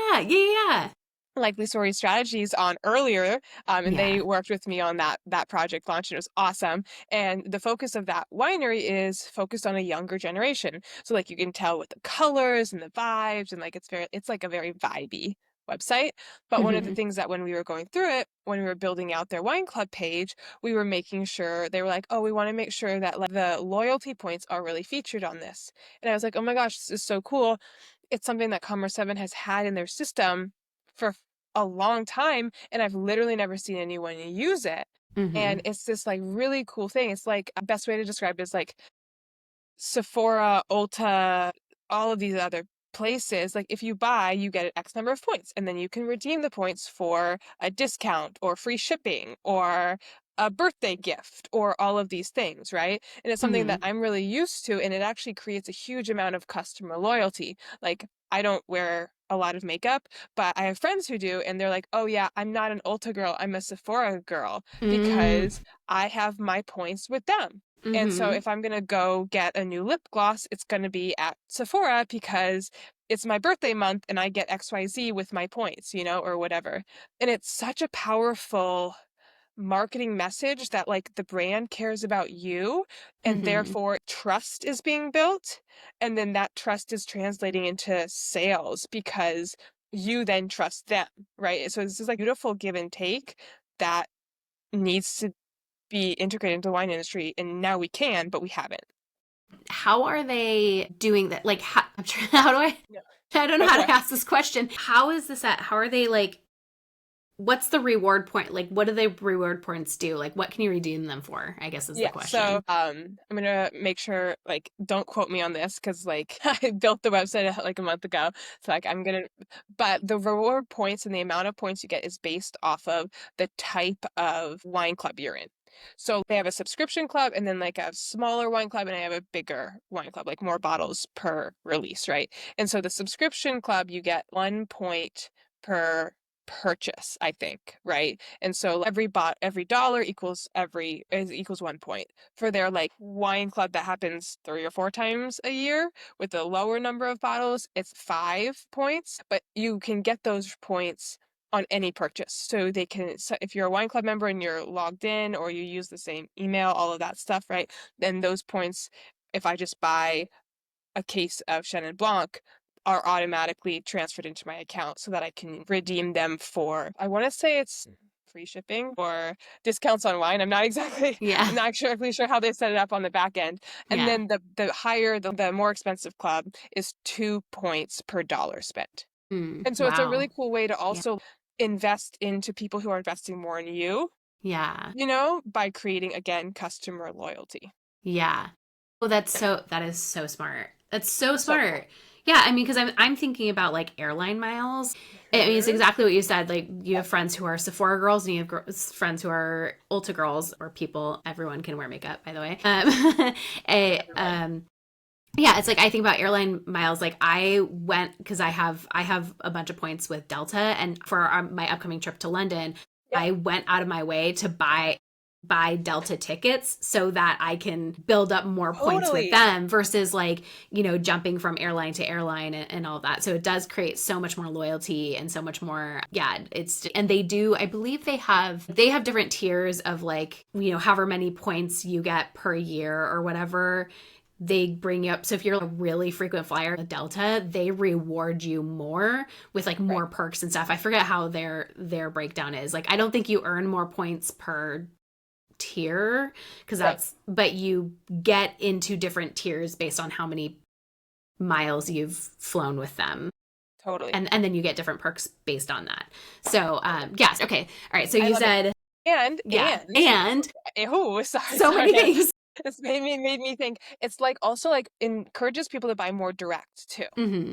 Likely Story Strategies on earlier, and they worked with me on that project launch, and it was awesome. And the focus of that winery is focused on a younger generation. So like you can tell with the colors and the vibes, and like it's like a very vibey website. But one of the things that when we were going through it, when we were building out their wine club page, we were making sure they were like, oh, we want to make sure that like the loyalty points are really featured on this. And I was like, oh my gosh, this is so cool. It's something that Commerce7 has had in their system for a long time, and I've literally never seen anyone use it. And it's this like really cool thing. It's like, best way to describe it is like Sephora, Ulta, all of these other places. Like if you buy, you get X number of points, and then you can redeem the points for a discount or free shipping or a birthday gift or all of these things, right? And it's something that I'm really used to, and it actually creates a huge amount of customer loyalty. Like I don't wear a lot of makeup, but I have friends who do, and they're like, oh yeah, I'm not an Ulta girl, I'm a Sephora girl because I have my points with them. And so if I'm going to go get a new lip gloss, it's going to be at Sephora because it's my birthday month and I get XYZ with my points, or whatever. And it's such a powerful marketing message that like the brand cares about you, and therefore trust is being built, and then that trust is translating into sales because you then trust them, right? So this is like beautiful give and take that needs to be integrated into the wine industry, and now we can, but we haven't. How are they doing that? Like, how do Yeah. I don't know Go how for to it. ask this question. How is this at? How are they like, what's the reward point? Like, what do the reward points do? Like, what can you redeem them for? I guess is the Yeah, so question. I'm gonna make sure, like, don't quote me on this because, like, I built the website like a month ago. So, like, but the reward points and the amount of points you get is based off of the type of wine club you're in. So they have a subscription club and then like a smaller wine club, and I have a bigger wine club, like more bottles per release, right? And so the subscription club, you get 1 point per purchase, I think, right? And so every dollar equals 1 point. For their like wine club that happens 3 or 4 times a year with a lower number of bottles, it's 5 points, but you can get those points on any purchase. So if you're a wine club member and you're logged in or you use the same email, all of that stuff, right? Then those points, if I just buy a case of Chenin Blanc, are automatically transferred into my account so that I can redeem them for, I want to say it's free shipping or discounts on wine. I'm not Yeah. exactly sure how they set it up on the back end. And Yeah. then the more expensive club is 2 points per dollar spent. And so it's a really Wow. cool way to Yeah. also invest into people who are investing more in you, Yeah. by creating, again, customer loyalty. Yeah. Well, that is so smart. That's so So cool. smart. Yeah, I mean, because I'm thinking about like airline miles. I mean, it's Mhm. exactly what you said. Like, you Yeah, have friends who are Sephora girls, and you have friends who are Ulta girls, or people. Everyone can wear makeup, by the way. everyone. Yeah, it's like I think about airline miles. Like, I went because I have a bunch of points with Delta, and for my upcoming trip to London, Yeah, I went out of my way to buy Delta tickets so that I can build up more points with totally. them versus like, jumping from airline to airline and all that. So it does create so much more loyalty and so much more. Yeah, and they do, I believe they have different tiers of like, however many points you get per year or whatever. They bring you up. So if you're a really frequent flyer with Delta, they reward you more with like Right, more perks and stuff. I forget how their breakdown is. Like, I don't think you earn more points per tier because right, but you get into different tiers based on how many miles you've flown with them. totally. And then you get different perks based on that. So, Totally. yes. Okay. All right. So I you love it. said, And yeah. And oh, so sorry. many things. This made me think it's like also like encourages people to buy more direct too,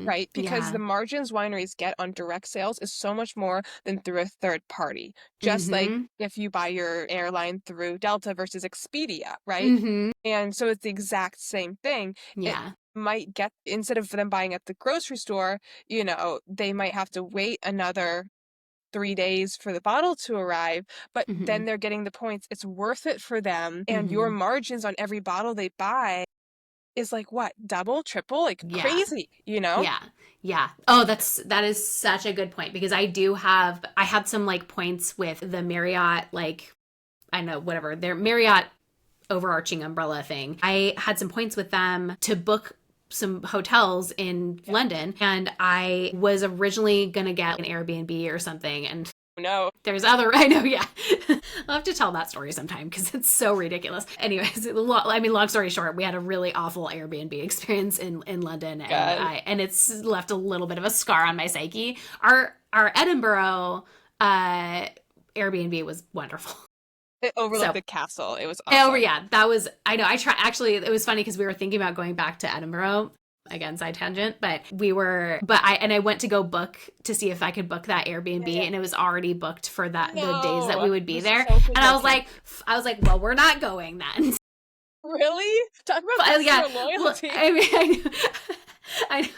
right? Because the Yeah. margins wineries get on direct sales is so much more than through a third party. Just like Mm-hmm. if you buy your airline through Delta versus Expedia, right? Mm-hmm. And so it's the exact same thing. It Yeah. might get, instead of them buying at the grocery store, they might have to wait another 3 days for the bottle to arrive, but Mm-hmm. then they're getting the points. It's worth it for them. And your Mm-hmm. margins on every bottle they buy is like what? Double, triple, like Yeah. crazy, you know? Yeah. Yeah. Oh, that is such a good point because I had some like points with the Marriott, like, I know, whatever, their Marriott overarching umbrella thing. I had some points with them to book some hotels in Yeah. London, and I was originally gonna get an Airbnb or something, and No. there's other, I know, yeah. I'll have to tell that story sometime because it's so ridiculous. Anyways, long story short, we had a really awful Airbnb experience in London, and God. it's left a little bit of a scar on my psyche. Our Edinburgh Airbnb was wonderful. It overlooked So, the castle. It was oh awesome. yeah, that was, I know. I try actually. It was funny because we were thinking about going back to Edinburgh. Again, side tangent, but I went to go book to see if I could book that Airbnb, Yeah, yeah. and it was already booked for the days that we No. would be This is there. so And good. I was like, well, we're not going then. Really? Talk about But yeah, customer well, loyalty. I mean, I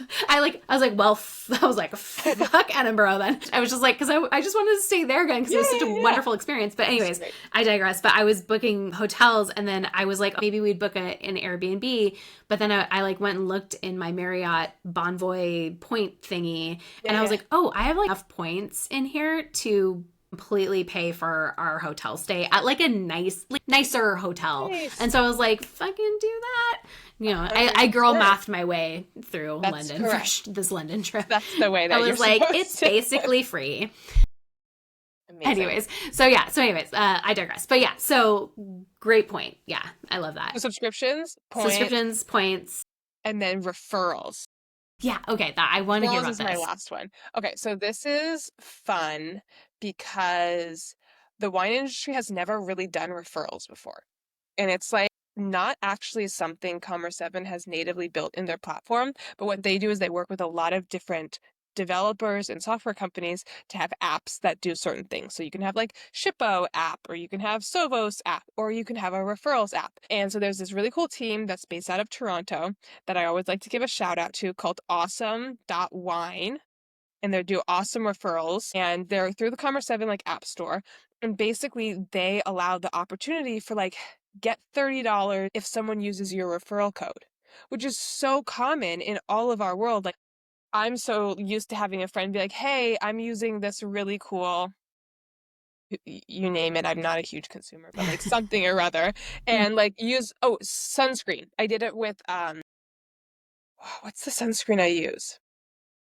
was like, well, I was like, fuck Edinburgh then. I was just like, because I just wanted to stay there again because it Yeah, was such a yeah, yeah. wonderful experience. But It's anyways, great. I digress. But I was booking hotels, and then I was like, maybe we'd book an Airbnb. But then I like went and looked in my Marriott Bonvoy point thingy, Yeah, and I was yeah. like, oh, I have like enough points in here to completely pay for our hotel stay at like a nicer hotel. And Nice. so I was like, fucking do that. I girl 100%. mathed my way through That's London for correct. this London trip. That's the way I that you're was like, supposed it's to. basically free. Amazing. Anyways, I digress. But yeah, so great point. Yeah, I love that. So subscriptions, points, Subscriptions, points. and then referrals. Yeah, okay, that I want to hear Referrals about is my this. last one. Okay, so this is fun because the wine industry has never really done referrals before. And it's like not actually something Commerce7 has natively built in their platform, but what they do is they work with a lot of different developers and software companies to have apps that do certain things. So you can have like Shippo app, or you can have Sovos app, or you can have a referrals app. And so there's this really cool team that's based out of Toronto that I always like to give a shout out to called awesome.wine, and they do awesome referrals, and they're through the Commerce7 like app store. And basically they allow the opportunity for like get $30 if someone uses your referral code, which is so common in all of our world. Like I'm so used to having a friend be like, hey, I'm using this really cool, you name it. I'm not a huge consumer, but like something or other. And like use, sunscreen. I did it with, what's the sunscreen I use?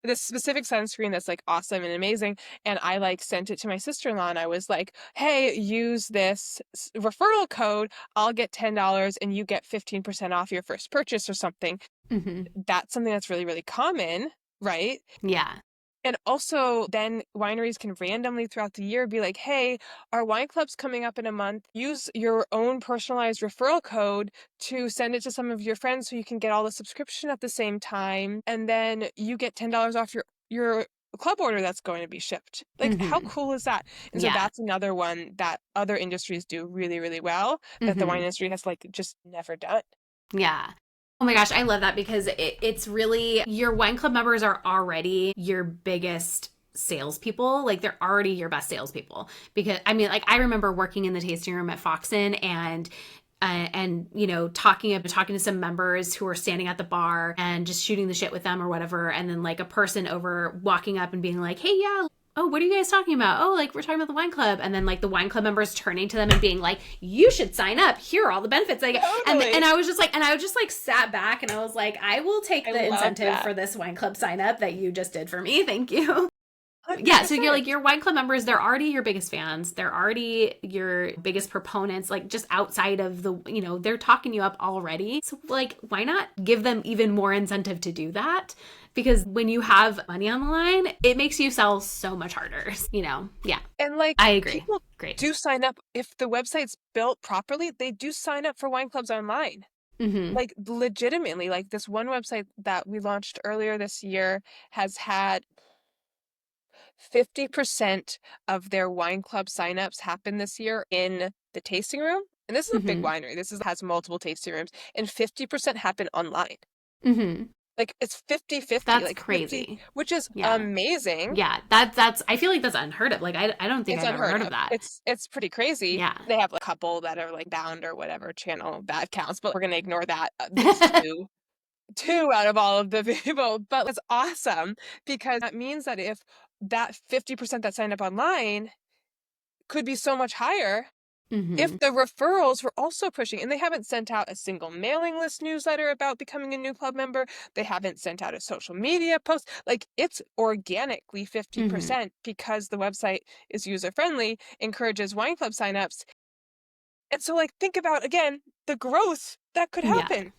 This specific sunscreen that's like awesome and amazing. And I like sent it to my sister-in-law and I was like, hey, use this referral code. I'll get $10 and you get 15% off your first purchase or something. Mm-hmm. That's something that's really, really common, right? Yeah. And also then wineries can randomly throughout the year be like, hey, our wine club's coming up in a month. Use your own personalized referral code to send it to some of your friends so you can get all the subscription at the same time. And then you get $10 off your club order that's going to be shipped. Like, how Mm-hmm. cool is that? And so Yeah. that's another one that other industries do really, really well that the wine Mm-hmm. industry has like just never done. Yeah. Oh my gosh, I love that because it's really your wine club members are already your biggest salespeople. Like they're already your best salespeople. Because I mean, like I remember working in the tasting room at Foxen and you know talking to some members who were standing at the bar and just shooting the shit with them or whatever, and then like a person over walking up and being like, hey, yeah, oh, what are you guys talking about? Oh, like we're talking about the wine club. And then like the wine club members turning to them and being like, you should sign up, here are all the benefits I get. Totally. And I was just like, and I just like sat back and I was like, I will take the incentive that. for this wine club sign up that you just did for me, thank you. 100%. Yeah, so you're like your wine club members, they're already your biggest fans, they're already your biggest proponents, like just outside of the, you know, they're talking you up already. So like why not give them even more incentive to do that? Because when you have money on the line, it makes you sell so much harder, you know. Yeah, And like I agree. people Great. do sign up if the website's built properly. They do sign up for wine clubs online. Mm-hmm. Like legitimately, like this one website that we launched earlier this year has had 50% of their wine club signups happen this year in the tasting room. And this is a big Mm-hmm. winery. Has multiple tasting rooms, and 50% happen online. Mm-hmm. Like it's 50-50, That's like 50, crazy. which is Yeah. amazing. Yeah, that's I feel like that's unheard of. Like I don't think It's I've ever unheard heard of of. that. It's pretty crazy. Yeah. They have a couple that are like bound or whatever channel that counts, but we're gonna ignore that. There's two out of all of the people, but it's awesome because that means that if that 50% that signed up online could be so much higher Mm-hmm. if the referrals were also pushing, and they haven't sent out a single mailing list newsletter about becoming a new club member. They haven't sent out a social media post. Like it's organically Mm-hmm. 50% because the website is user friendly, encourages wine club signups. And so like think about again the growth that could Yeah. happen.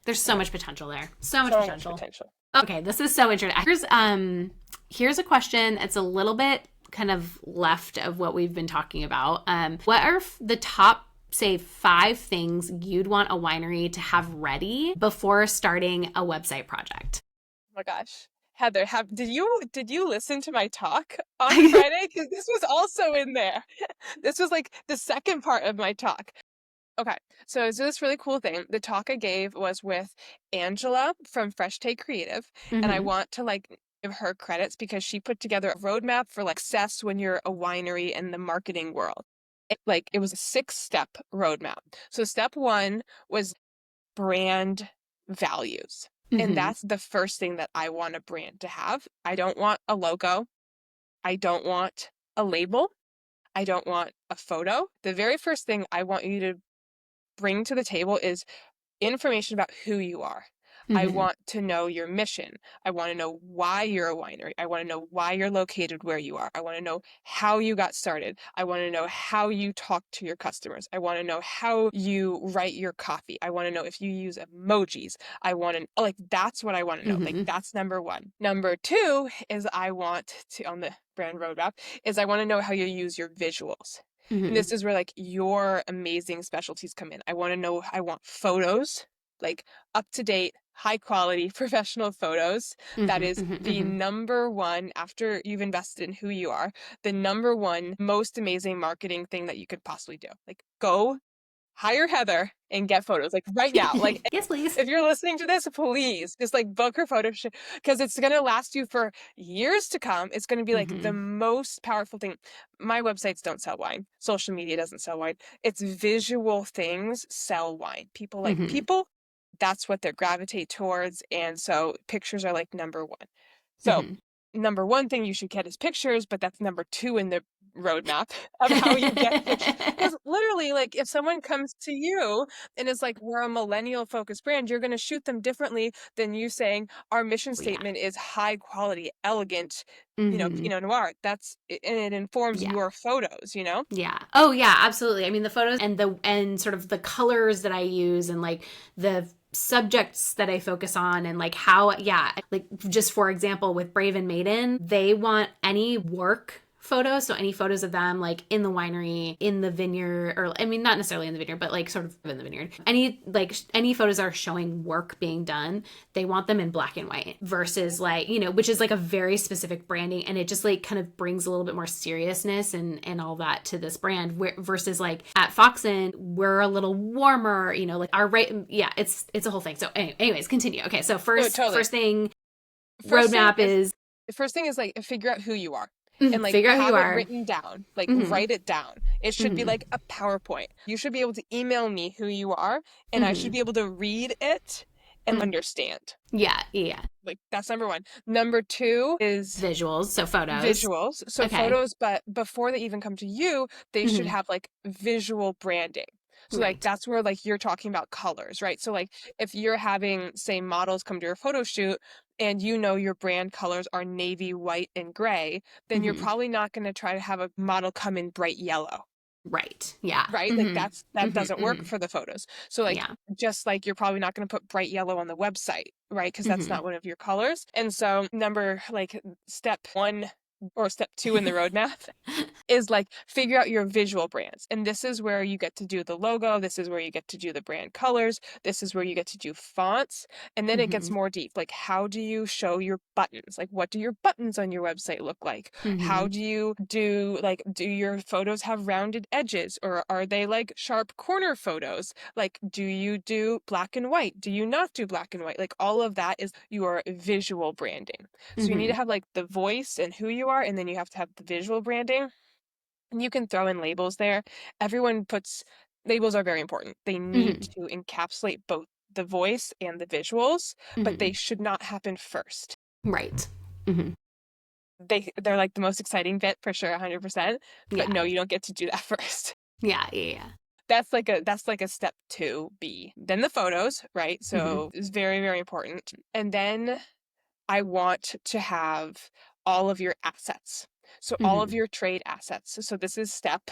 There's so much potential there. So much So much potential. potential. Okay, this is so interesting. Here's a question. It's a little bit kind of left of what we've been talking about. What are the top, say, 5 things you'd want a winery to have ready before starting a website project? Oh my gosh. Heather, did you listen to my talk on Friday? Because this was also in there. This was like the second part of my talk. Okay, so it's this really cool thing. The talk I gave was with Angela from Fresh Take Creative, and I Mm-hmm. want to like give her credits because she put together a roadmap for like success when you're a winery in the marketing world. It was a 6-step roadmap. So step 1 was brand values. And Mm-hmm. that's the first thing that I want a brand to have. I don't want a logo. I don't want a label. I don't want a photo. The very first thing I want you to bring to the table is information about who you are. I Mm-hmm. want to know your mission. I want to know why you're a winery. I want to know why you're located where you are. I want to know how you got started. I want to know how you talk to your customers. I want to know how you write your copy. I want to know if you use emojis. I want to, like, that's what I want to know. Like, Mm-hmm. that's number one. Number two is I want to, on the brand roadmap, is I want to know how you use your visuals. And Mm-hmm. this is where like your amazing specialties come in. I want to know, I want photos, like up to date, high quality, professional photos. That Mm-hmm. is the Mm-hmm. number one, after you've invested in who you are, the number one most amazing marketing thing that you could possibly do. Like, go hire Heather and get photos like right now. Like, Yes, please. if you're listening to this, please just like book her photo shoot, because it's going to last you for years to come. It's going to be like the Mm-hmm. most powerful thing. My websites don't sell wine. Social media doesn't sell wine. It's visual things sell wine. People like Mm-hmm. people. That's what they gravitate towards. And so pictures are like number one. So Mm-hmm. number one thing you should get is pictures, but that's number two in the roadmap of how you get pictures. Because literally, like, if someone comes to you and is like, we're a millennial focused brand, you're going to shoot them differently than you saying our mission Oh, yeah. statement is high quality, elegant, Mm-hmm. Pinot Noir. And it informs Yeah. your photos. Yeah. Oh yeah, absolutely. I mean, the photos and sort of the colors that I use and like the subjects that I focus on and like how, yeah, like just for example with Brave and Maiden, they want any work photos, so any photos of them like in the winery, in the vineyard, or I mean not necessarily in the vineyard, but like sort of in the vineyard, any photos are showing work being done, they want them in black and white versus like, which is like a very specific branding, and it just like kind of brings a little bit more seriousness and all that to this brand, versus like at Foxen we're a little warmer, like our yeah, it's a whole thing. So anyways, continue. Okay, so No, totally. first thing, First thing roadmap is the first thing is like figure out who you are and like figure out who you have it are. written down, like Mm-hmm. write it down. It should be Mm-hmm. like a PowerPoint. You should be able to email me who you are and I should Mm-hmm. be able to read it and Mm-hmm. understand. Yeah, yeah. Like, that's number one. Number two is Visuals, so photos. visuals. So Okay. photos, but before they even come to you, they should Mm-hmm. have like visual branding. So like Right. that's where like you're talking about colors, right? So like if you're having, say, models come to your photo shoot and your brand colors are navy, white, and gray, then you're Mm-hmm. probably not going to try to have a model come in bright yellow. Right. Yeah. Right? Like Mm-hmm. that doesn't Mm-hmm. work Mm-hmm. for the photos. So like Yeah. just like you're probably not going to put bright yellow on the website, right? Because that's Mm-hmm. not one of your colors. And so step one or step two in the roadmap is like figure out your visual brands. And this is where you get to do the logo. This is where you get to do the brand colors. This is where you get to do fonts. And then it gets Mm-hmm. more deep. Like, how do you show your buttons? Like, what do your buttons on your website look like? Mm-hmm. How do you do your photos have rounded edges, or are they like sharp corner photos? Like, do you do black and white? Do you not do black and white? Like, all of that is your visual branding. So you need Mm-hmm. to have like the voice and who you are, and then you have to have the visual branding. And you can throw in labels there. Labels are very important. They need Mm-hmm. to encapsulate both the voice and the visuals, but Mm-hmm. they should not happen first. Right. Mm-hmm. They're like the most exciting bit for sure, 100%. But Yeah. no, you don't get to do that first. Yeah. Yeah. Yeah. That's like a step 2B. Then the photos, right? Mm-hmm. So it's very, very important. And then I want to have all of your assets. So all Mm-hmm. of your trade assets. So this is step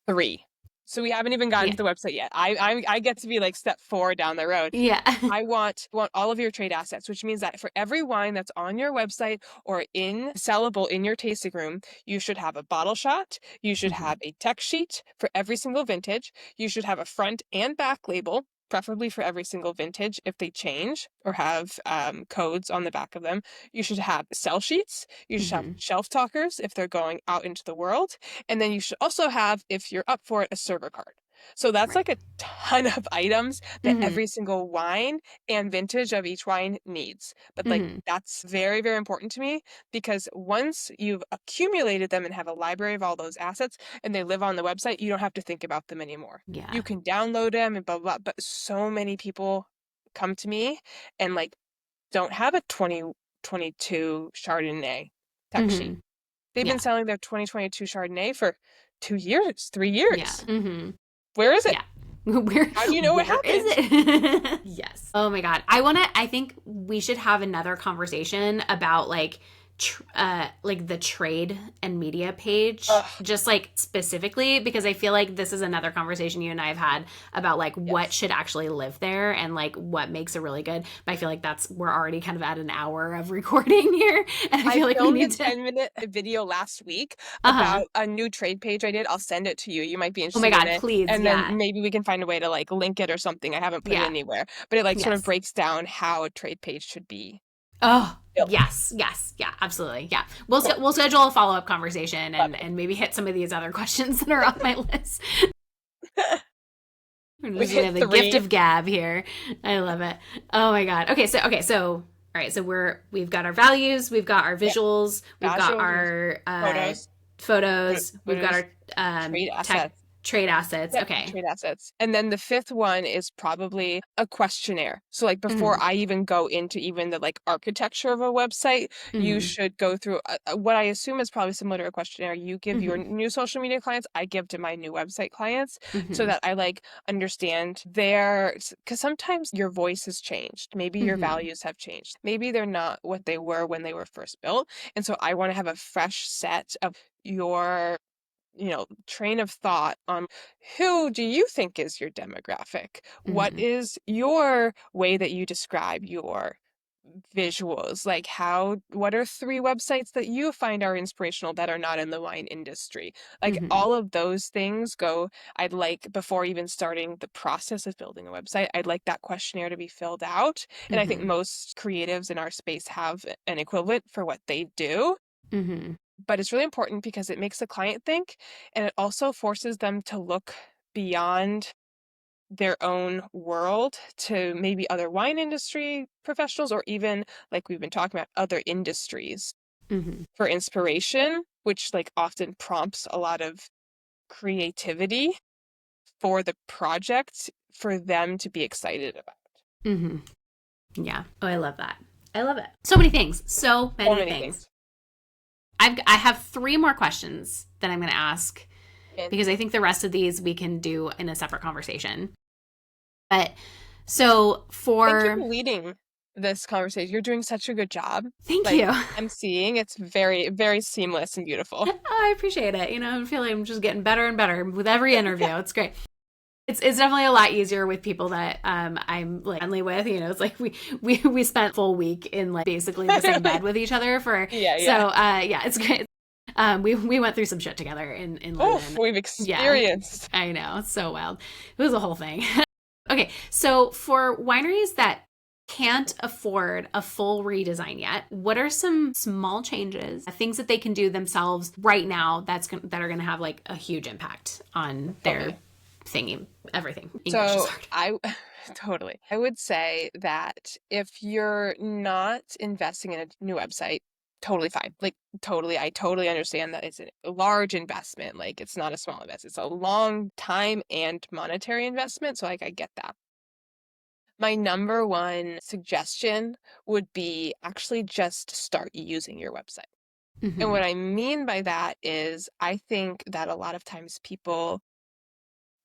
3. So we haven't even gotten Yeah. to the website yet. I get to be like step 4 down the road. Yeah. I want all of your trade assets, which means that for every wine that's on your website or sellable in your tasting room, you should have a bottle shot, you should Mm-hmm. have a tech sheet for every single vintage, you should have a front and back label, preferably for every single vintage if they change or have codes on the back of them. You should have sell sheets, you should have Mm-hmm. shelf talkers if they're going out into the world, and then you should also have, if you're up for it, a server card. So that's Right. like a ton of items that Mm-hmm. every single wine and vintage of each wine needs. But like Mm-hmm. that's very, very important to me, because once you've accumulated them and have a library of all those assets and they live on the website, you don't have to think about them anymore. Yeah. You can download them and blah, blah, blah. But so many people come to me and like don't have a 2022 Chardonnay tech sheet. Mm-hmm. They've Yeah. been selling their 2022 Chardonnay for 2 years, 3 Yeah. years. Mm-hmm. Where is it? Yeah. How do you know what Where is happened? it? Yes. Oh my god. I think we should have another conversation about like the trade and media page, Ugh, just like specifically, because I feel like this is another conversation you and I have had about like what yes. should actually live there and like what makes it really good. But I feel like we're already kind of at an hour of recording here, and I I feel like we filmed a need to. 10-minute video last week Uh huh. about a new trade page I did. I'll send it to you. You might be Oh my interested in god, it. please, And then yeah, maybe we can find a way to like link it or something. I haven't put it yeah, anywhere, but it like sort of yes. breaks down how a trade page should be Oh, built. yes, yes, yeah, absolutely. Yeah. Cool. We'll schedule a follow-up conversation Love and maybe hit some of these other questions that are on my list. it. We We hit have the gift 3. of gab here. I love it. Oh my god. Okay, so all right, so we've got our values, we've got our Yeah. visuals, we've got Visuals, our photos, photos, we've got photos, our trade tech assets. trade assets. Yep, Okay. trade assets. And then the fifth one is probably a questionnaire. So like Mhm. before I even go into even the like architecture of a website, you Mhm. should go through what I assume is probably similar to a questionnaire you give your Mhm. new social media clients, I give to my new website clients so Mhm. that I like understand their, because sometimes your voice has changed. Maybe your Mhm. values have changed. Maybe they're not what they were when they were first built. And so I want to have a fresh set of your train of thought on who do you think is your demographic? What Mhm. is your way that you describe your visuals? Like what are 3 websites that you find are inspirational that are not in the wine industry? Like Mhm. all of those things I'd like before even starting the process of building a website, I'd like that questionnaire to be filled out. And I think Mhm. most creatives in our space have an equivalent for what they do, Mhm. but it's really important because it makes the client think, and it also forces them to look beyond their own world to maybe other wine industry professionals or even like we've been talking about other industries Mhm. for inspiration, which like often prompts a lot of creativity for the project for them to be excited about. Mhm. Yeah. Oh, I love that. I love it. So many things. So So many many things. things. I have 3 more questions that I'm going to ask And because I think the rest of these we can do in a separate conversation. But so thank you for for leading this conversation. You're doing such a good job. thank Like you. emceeing, it's very, very seamless and beautiful. Oh, I appreciate it. I feel like I'm just getting better and better with every interview. It's great. It's definitely a lot easier with people that I'm like friendly with. It's like we spent full week in like basically the same bed with each other for Yeah, so yeah. yeah, it's great. We went through some shit together in Oof, London. we've Yeah, experienced. I know, it's so wild. It was a whole thing. Okay, so for wineries that can't afford a full redesign yet, what are some small changes, things that they can do themselves right now that are going to have like a huge impact on their Totally. thingy, everything. English is So hard. I totally. I would say that if you're not investing in a new website, totally fine. Like totally, I totally understand that it's a large investment. Like it's not a small investment. It's a long time and monetary investment. So like I get that. My number one suggestion would be actually just start using your website. And Mm-hmm. what I mean by that is I think that a lot of times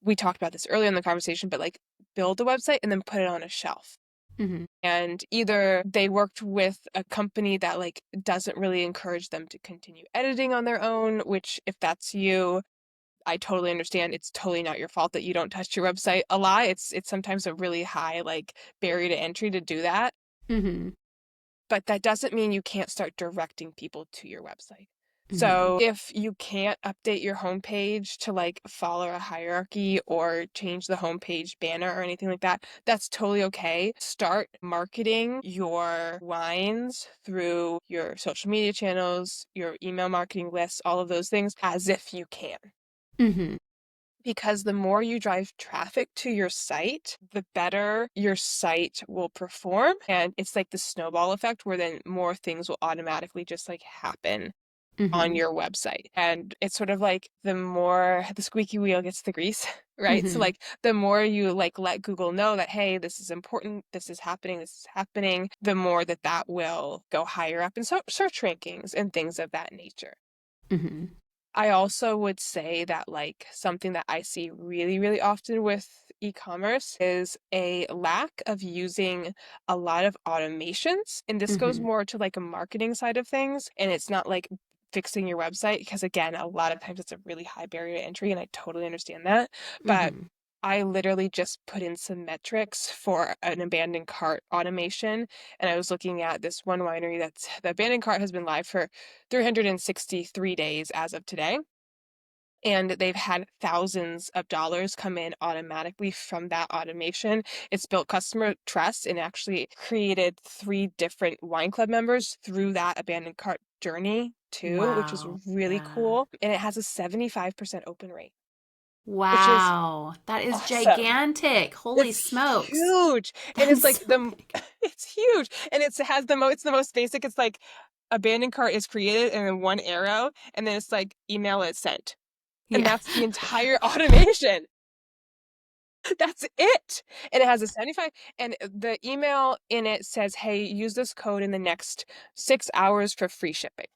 we talked about this earlier in the conversation, but like build a website and then put it on a shelf. Mm-hmm. And either they worked with a company that like doesn't really encourage them to continue editing on their own, which if that's you, I totally understand. It's totally not your fault that you don't touch your website a lot. It's sometimes a really high like barrier to entry to do that. Mm-hmm. But that doesn't mean you can't start directing people to your website. Mm-hmm. So if you can't update your homepage to like follow a hierarchy or change the homepage banner or anything like that, that's totally okay. Start marketing your wines through your social media channels, your email marketing lists, all of those things as if you can. Mm-hmm. Because the more you drive traffic to your site, the better your site will perform. And it's like the snowball effect where then more things will automatically just like happen on Mm-hmm. your website. And it's sort of like the more the squeaky wheel gets the grease, right? So Mm-hmm. like the more you like let Google know that, hey, this is important, this is happening, the more that will go higher up in search rankings and things of that nature. Mm-hmm. I also would say that like something that I see really, really often with e-commerce is a lack of using a lot of automations. And this goes Mm-hmm. more to like a marketing side of things. And it's not like fixing your website because again, a lot of times it's a really high barrier to entry and I totally understand that. But Mm-hmm. I literally just put in some metrics for an abandoned cart automation. And I was looking at this one winery that's the abandoned cart has been live for 363 days as of today. And they've had thousands of dollars come in automatically from that automation. It's built customer trust and actually created 3 different wine club members through that abandoned cart journey too, which is Wow. really Yeah. cool. And it has a 75% open rate, which is Wow. That is awesome. gigantic. Holy It's smokes. huge. And it's That's like so the big. it's huge. And it's the most basic. It's like abandoned cart is created and then one arrow and then it's like email is sent. And Yeah. that's the entire automation. That's it. And it has a 75 and the email in it says, "Hey, use this code in the next 6 hours for free shipping."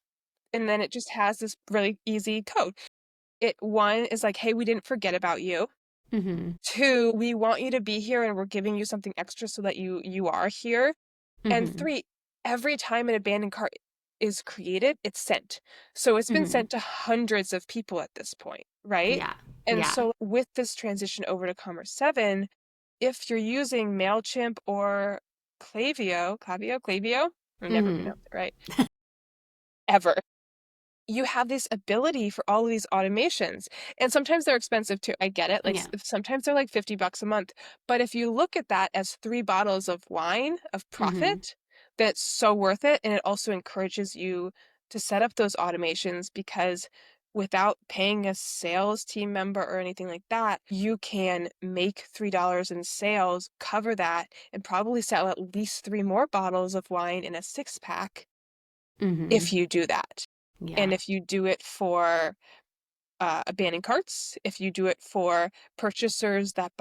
And then it just has this really easy code. It one is like, "Hey, we didn't forget about you." Mm-hmm. Two, we want you to be here and we're giving you something extra so that you are here. And Mm-hmm. three, every time an abandoned cart is created, it's sent. So it's been Mm-hmm. sent to hundreds of people at this point, right? Yeah. And Yeah. so with this transition over to Commerce 7, if you're using MailChimp or Klaviyo, I never Mm-hmm. pronounced it right, ever. You have this ability for all of these automations. And sometimes they're expensive too. I get it. Like Yeah. sometimes they're like $50 a month. But if you look at that as 3 bottles of wine of Mm-hmm. profit, that's so worth it. And it also encourages you to set up those automations because without paying a sales team member or anything like that, you can make $3 in sales, cover that, and probably sell at least 3 more bottles of wine in a 6 pack Mm-hmm. if you do that. And Yeah. if you do it for abandoned carts, if you do it for purchasers that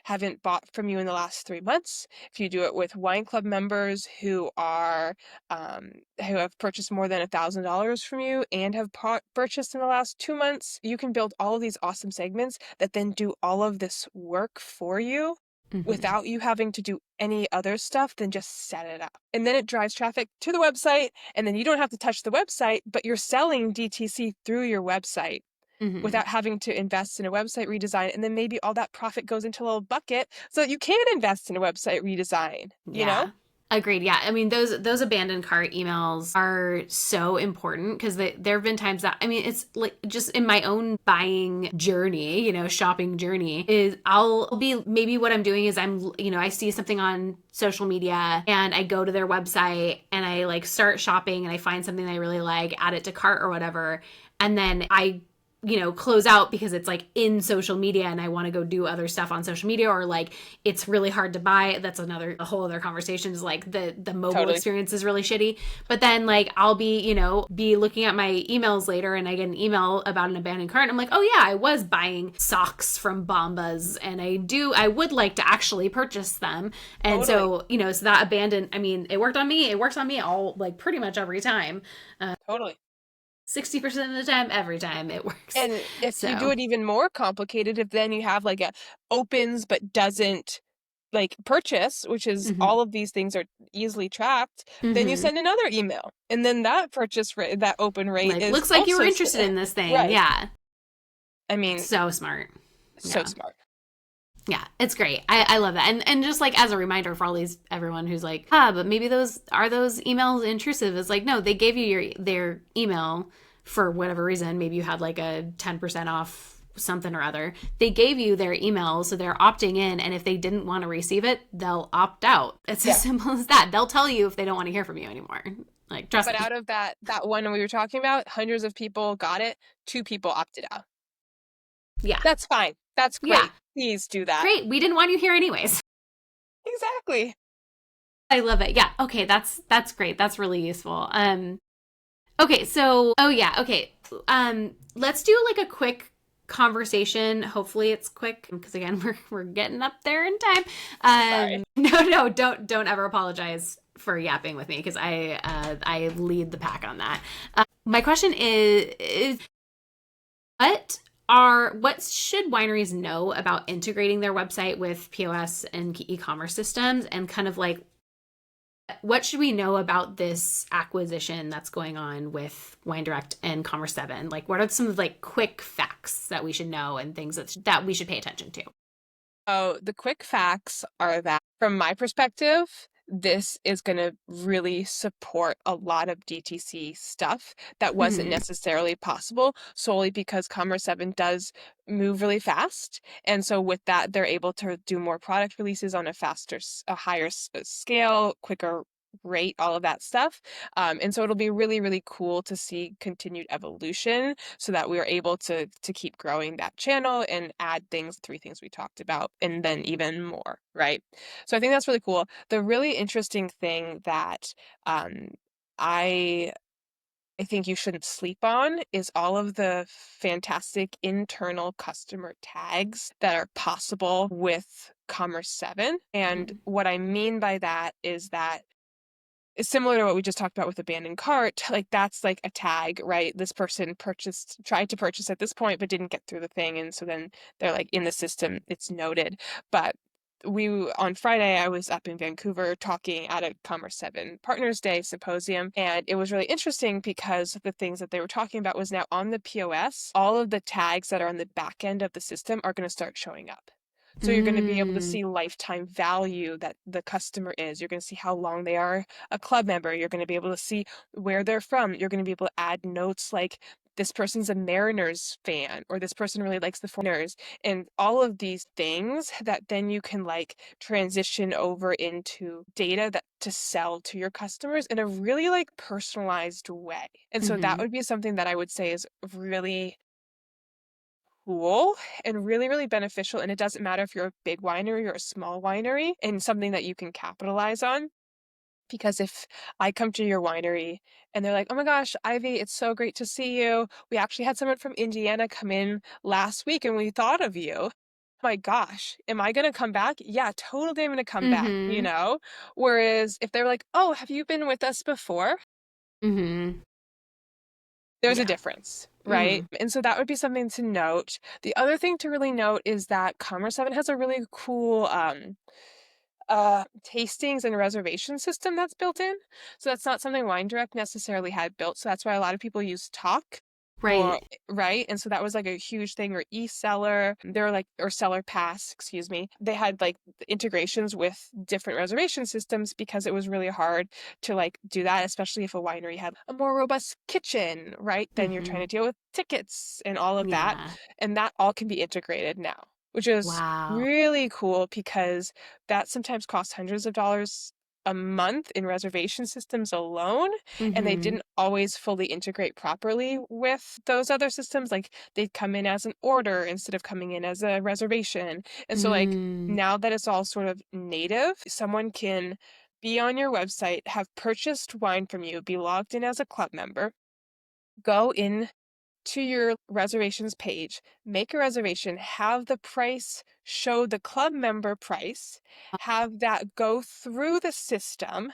haven't bought from you in the last 3 months, if you do it with wine club members who have purchased more than $1,000 from you and have purchased in the last 2 months, you can build all of these awesome segments that then do all of this work for you Mm-hmm. without you having to do any other stuff than just set it up. And then it drives traffic to the website, and then you don't have to touch the website, but you're selling DTC through your website Mm-hmm. without having to invest in a website redesign. And then maybe all that profit goes into a little bucket so that you can invest in a website redesign, you know? Yeah. Agreed. Yeah. I mean, those abandoned cart emails are so important because there have been times that I mean, it's like just in my own buying journey, shopping journey is I'll be maybe what I'm doing is I see something on social media and I go to their website and I like start shopping and I find something I really like, add it to cart or whatever, and then I close out because it's like in social media and I want to go do other stuff on social media, or like it's really hard to buy. That's a whole other conversation, is like the mobile Totally. experience is really shitty. But then like I'll be looking at my emails later and I get an email about an abandoned cart and I'm like, oh yeah, I was buying socks from Bombas and I would like to actually purchase them. And Totally. so that abandoned, I mean, it worked on me. It works on me all like pretty much every time. Uh, Totally. 60% of the time, every time it works. And if you do So, it even more complicated, if then you have like a opens but doesn't like purchase, which is mhm. all of these things are easily tracked, then you Mm-hmm. send another email. And then that purchase rate, that open rate Like, is looks like you were also interested in this thing. right. Yeah. I mean, So smart. so Yeah. smart. Yeah. It's great. I love that. And just like as a reminder for everyone who's like, but maybe those emails intrusive. It's like, no, they gave you their email for whatever reason. Maybe you had like a 10% off something or other. They gave you their email, so they're opting in. And if they didn't want to receive it, they'll opt out. It's as Yeah. simple as that. They'll tell you if they don't want to hear from you anymore. Like, trust But me. out of that one we were talking about, hundreds of people got it, 2 people opted out. Yeah. That's fine. That's Yeah. great. Please do that. Great. We didn't want you here anyways. Exactly. I love it. Yeah. Okay, that's great. That's really useful. Okay, so oh yeah, okay. Let's do like a quick conversation. Hopefully it's quick because again, we're getting up there in time. Sorry. No, don't ever apologize for yapping with me because I lead the pack on that. My question is What should wineries know about integrating their website with POS and e-commerce systems, and kind of like what should we know about this acquisition that's going on with WineDirect and Commerce7? Like, what are some of like quick facts that we should know and things that we should pay attention to? Oh, the quick facts are that from my perspective, this is going to really support a lot of DTC stuff that wasn't Hmm. necessarily possible solely because Commerce7 does move really fast. And so with that, they're able to do more product releases on a higher scale, quicker rate, all of that stuff. And so it'll be really, really cool to see continued evolution so that we are able to keep growing that channel and add things, three things we talked about, and then even more, right? So I think that's really cool. The really interesting thing that um, I I think you shouldn't sleep on is all of the fantastic internal customer tags that are possible with Commerce7. And Hmm. what I mean by that is that it's similar to what we just talked about with abandoned cart. Like that's like a tag, right? This person tried to purchase at this point, but didn't get through the thing. And so then they're like in the system, it's noted. But on Friday, I was up in Vancouver talking at a Commerce7 Partners Day symposium. And it was really interesting because the things that they were talking about was now on the POS, all of the tags that are on the back end of the system are going to start showing up. So you're going to be able to Mm. see lifetime value that the customer is. You're going to see how long they are a club member. You're going to be able to see where they're from. You're going to be able to add notes like this person's a Mariners fan or this person really likes the Foreigners, and all of these things that then you can like transition over into data that to sell to your customers in a really like personalized way. And so that Hmm. would be something that I would say is really cool and really, really beneficial. And it doesn't matter if you're a big winery or a small winery, and something that you can capitalize on. Because if I come to your winery and they're like, oh my gosh, Ivy, it's so great to see you. We actually had someone from Indiana come in last week and we thought of you. Oh my gosh, am I going to come back? Yeah, totally. I'm going to come back, you Hmm. know? Whereas if they're like, oh, have you been with us before? Hmm. There's a Yeah. difference, right? Hmm. And so that would be something to note. The other thing to really note is that Commerce7 has a really cool tastings and reservation system that's built in. So that's not something WineDirect necessarily had built. So that's why a lot of people use Talk or Right. right. And so that was like a huge thing, or eSeller, they're like, or Seller Pass, excuse me. They had like integrations with different reservation systems because it was really hard to like do that, especially if a winery had a more robust kitchen, right? Then you're trying Hmm. to deal with tickets and all of that. Yeah. And that all can be integrated now, which is Wow. really cool because that sometimes costs hundreds of dollars a month in reservation systems alone, and they Hmm. didn't always fully integrate properly with those other systems. Like they'd come in as an order instead of coming in as a reservation. And so like Mm. now that it's all sort of native, someone can be on your website, have purchased wine from you, be logged in as a club member, go in to your reservations page, make a reservation, have the price show the club member price, have that go through the system,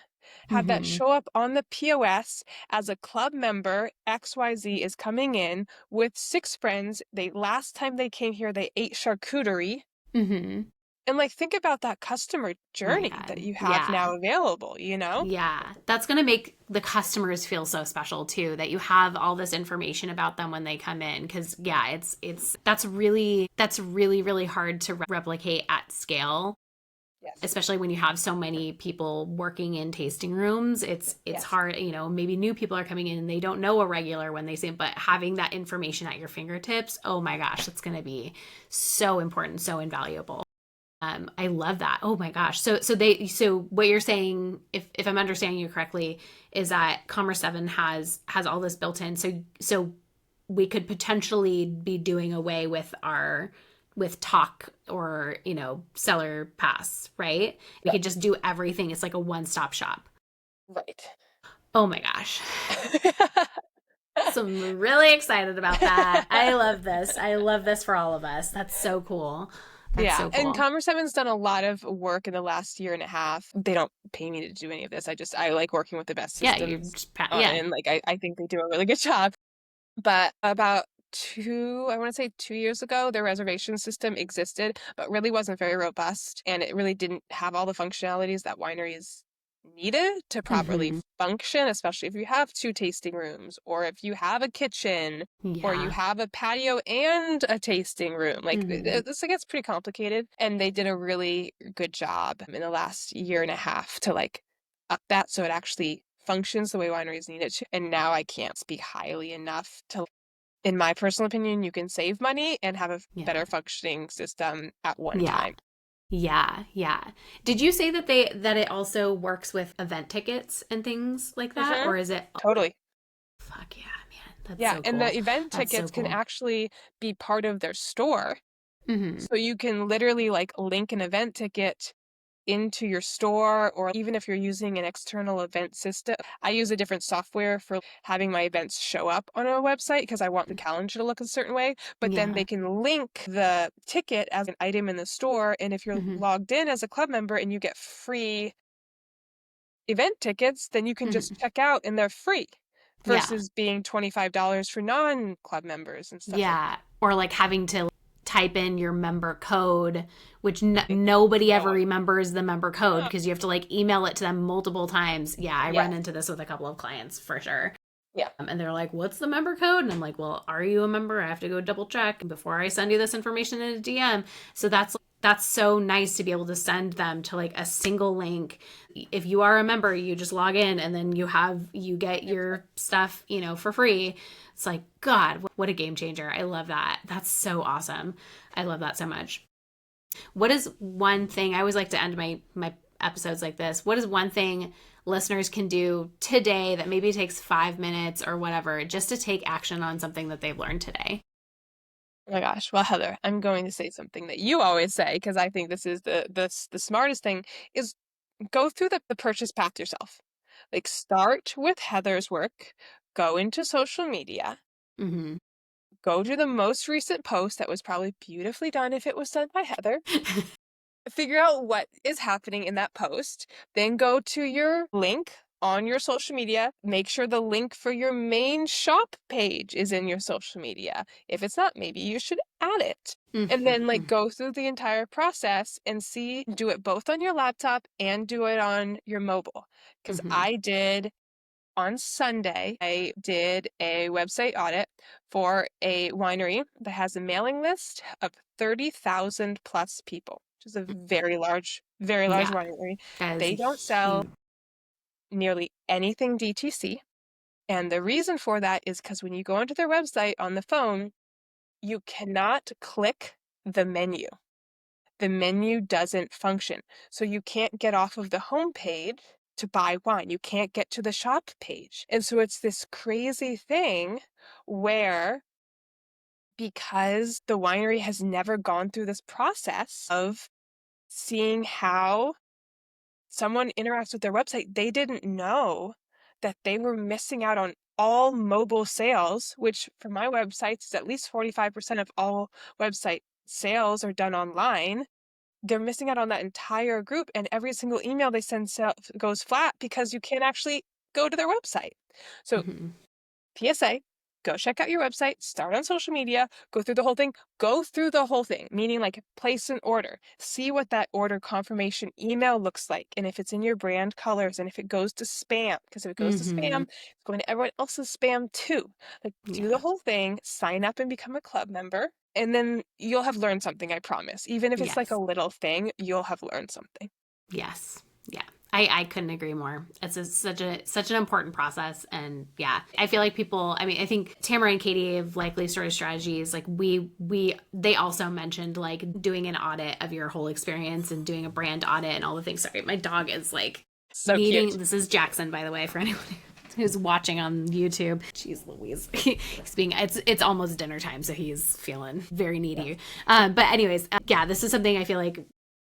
have that Hmm. show up on the POS as a club member. XYZ is coming in with six friends. Last time they came here, they ate charcuterie. Hmm. And like think about that customer Oh my journey that God. you have Yeah. now available, you know? Yeah. That's going to make the customers feel so special too, that you have all this information about them when they come in. Cause yeah, that's really, really hard to replicate at scale, Yes. especially when you have so many people working in tasting rooms. It's Yes. hard, maybe new people are coming in and they don't know a regular when they say, but having that information at your fingertips, oh my gosh, that's going to be so important, so invaluable. I love that. Oh my gosh. So what you're saying, if I'm understanding you correctly, is that Commerce7 has all this built in. So we could potentially be doing away with our with talk or seller pass, right? We Yep. could just do everything. It's like a one-stop shop. Right. Oh my gosh. So I'm really excited about that. I love this. I love this for all of us. That's so cool. That's Yeah, so and cool. Commerce7's done a lot of work in the last year and a half. They don't pay me to do any of this. I like working with the best Yeah, you're systems just on, yeah. and like I think they do a really good job. But about I want to say 2 years ago, the reservation system existed, but really wasn't very robust. And it really didn't have all the functionalities that wineries needed to properly Mm-hmm. function, especially if you have two tasting rooms, or if you have a kitchen, or you Yeah. have a patio and a tasting room. Like, Mm-hmm. this gets pretty complicated. And they did a really good job in the last year and a half to like up that so it actually functions the way wineries need it to. And now I can't speak highly enough to, in my personal opinion, you can save money and have a Yeah. better functioning system at one Yeah. time. Yeah. Yeah. Did you say that it also works with event tickets and things like that? Hmm. Or is it Totally. fuck yeah, man. That's Yeah. so And the cool. event That's so tickets can cool. actually be part of their store. Mm-hmm. So you can literally like link an event ticket into your store, or even if you're using an external event system. I use a different software for having my events show up on a website because I want the calendar to look a certain way, but then Yeah. they can link the ticket as an item in the store. And if you're Mm-hmm. logged in as a club member and you get free event tickets, then you can Mm-hmm. just check out and they're free Yeah. versus being $25 for non-club members and stuff like Yeah. Or like having to type in your member code, which that. nobody No ever one. remembers the member code No. because you have to like email it to them multiple times. Yeah, I Yeah. run into this with a couple of clients for sure. Yeah. And they're like, "What's the member code?" And I'm like, "Well, are you a member? I have to go double check before I send you this information in a DM." So that's so nice to be able to send them to like a single link. If you are a member, you just log in and then you get your stuff, for free. It's like, God, what a game changer. I love that. That's so awesome. I love that so much. What is one thing I always like to end my episodes like this? What is one thing listeners can do today that maybe takes 5 minutes or whatever just to take action on something that they've learned today? Oh my gosh. Well, Heather, I'm going to say something that you always say because I think this is the smartest thing is go through the purchase path yourself. Like start with Heather's work, go into social media, Mm-hmm. go to the most recent post that was probably beautifully done if it was done by Heather. Figure out what is happening in that post, then go to your link on your social media. Make sure the link for your main shop page is in your social media. If it's not, maybe you should add it. And then Mm-hmm. like go through the entire process and do it both on your laptop and do it on your mobile. Because Mm-hmm. on Sunday, I did a website audit for a winery that has a mailing list of 30,000 plus people, which is a very large Yeah, winery. that They don't is sell huge. nearly anything DTC. And the reason for that is because when you go onto their website on the phone, you cannot click the menu. The menu doesn't function. So you can't get off of the home page to buy wine. You can't get to the shop page. And so it's this crazy thing where because the winery has never gone through this process of seeing how someone interacts with their website, they didn't know that they were missing out on all mobile sales, which for my websites is at least 45% of all website sales are done online. They're missing out on that entire group, and every single email they send goes flat because you can't actually go to their website. So Mm-hmm. PSA, go check out your website, start on social media, go through the whole thing, meaning like place an order, see what that order confirmation email looks like, and if it's in your brand colors, and if it goes to spam, because if it goes to Mm-hmm. spam, it's going to everyone else's spam too. Like do the Yeah. whole thing, sign up and become a club member, and then you'll have learned something, I promise. Even if it's like a Yes. little thing, you'll have learned something. Yes. Yeah. I couldn't agree more. Such an important process. And yeah, I feel like people, I mean, I think Tamara and Katie have likely started strategies. Like they also mentioned like doing an audit of your whole experience and doing a brand audit and all the things. Sorry, my dog is like So cute. this is Jackson, by the way, for anyone who's watching on YouTube. Jeez Louise. It's almost dinner time, so he's feeling very needy. But anyways, yeah, this is something I feel like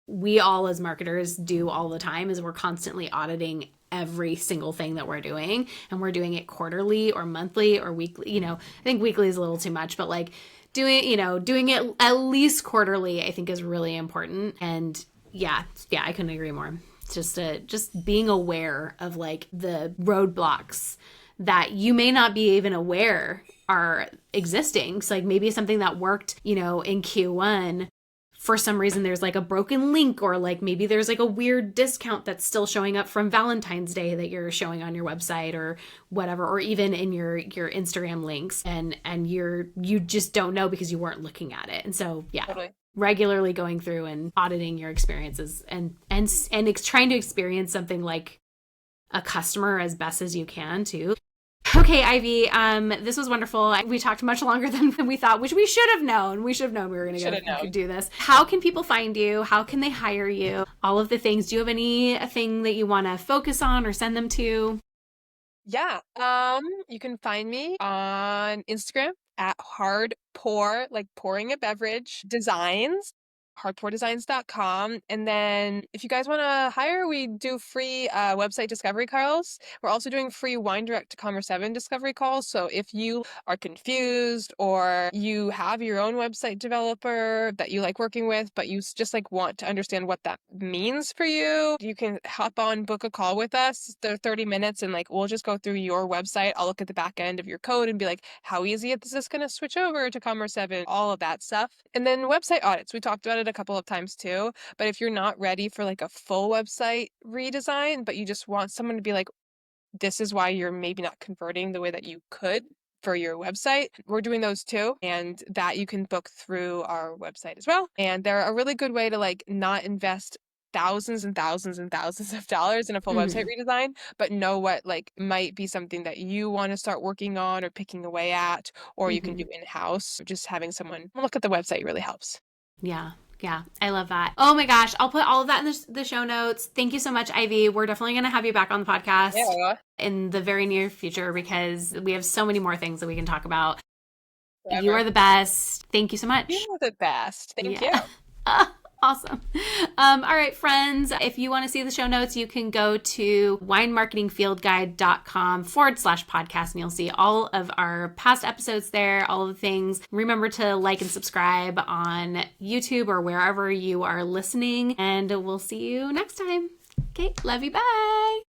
we all as marketers do all the time is we're constantly auditing every single thing that we're doing, and we're doing it quarterly or monthly or weekly. I think weekly is a little too much, but like doing it at least quarterly, I think is really important. And yeah, I couldn't agree more. It's just being aware of like the roadblocks that you may not be even aware are existing. So like maybe something that worked, in Q1, for some reason there's like a broken link, or like maybe there's like a weird discount that's still showing up from Valentine's Day that you're showing on your website or whatever, or even in your Instagram links, and you just don't know because you weren't looking at it. And so Totally. regularly going through and auditing your experiences and trying to experience something like a customer as best as you can too. Okay, Ivy, this was wonderful. We talked much longer than we thought, which we should have known. We should have known we were going to do this. How can people find you? How can they hire you? All of the things. Do you have anything that you want to focus on or send them to? Yeah. You can find me on Instagram at Hardpour, like pouring a beverage, designs, hardpourdesigns.com. And then if you guys want to hire, we do free website discovery calls. We're also doing free WineDirect to Commerce7 discovery calls. So if you are confused or you have your own website developer that you like working with, but you just like want to understand what that means for you, you can hop on, book a call with us. They're 30 minutes and like we'll just go through your website. I'll look at the back end of your code and be like, how easy is this going to switch over to Commerce7? All of that stuff. And then website audits. We talked about it a couple of times too, but if you're not ready for like a full website redesign, but you just want someone to be like, this is why you're maybe not converting the way that you could for your website, we're doing those too. And that you can book through our website as well. And they're a really good way to like not invest thousands and thousands and thousands of dollars in a full website redesign, but know what like might be something that you want to start working on or picking away at, or you can do in-house. Just having someone look at the website really helps. Yeah. Yeah, I love that. Oh my gosh. I'll put all of that in the show notes. Thank you so much, Ivy. We're definitely going to have you back on the podcast in the very near future because we have so many more things that we can talk about. Forever. You are the best. Thank you so much. You are the best. Thank you. Awesome. All right, friends, if you want to see the show notes, you can go to winemarketingfieldguide.com/podcast and you'll see all of our past episodes there, all of the things. Remember to like and subscribe on YouTube or wherever you are listening, and we'll see you next time. Okay, love you. Bye.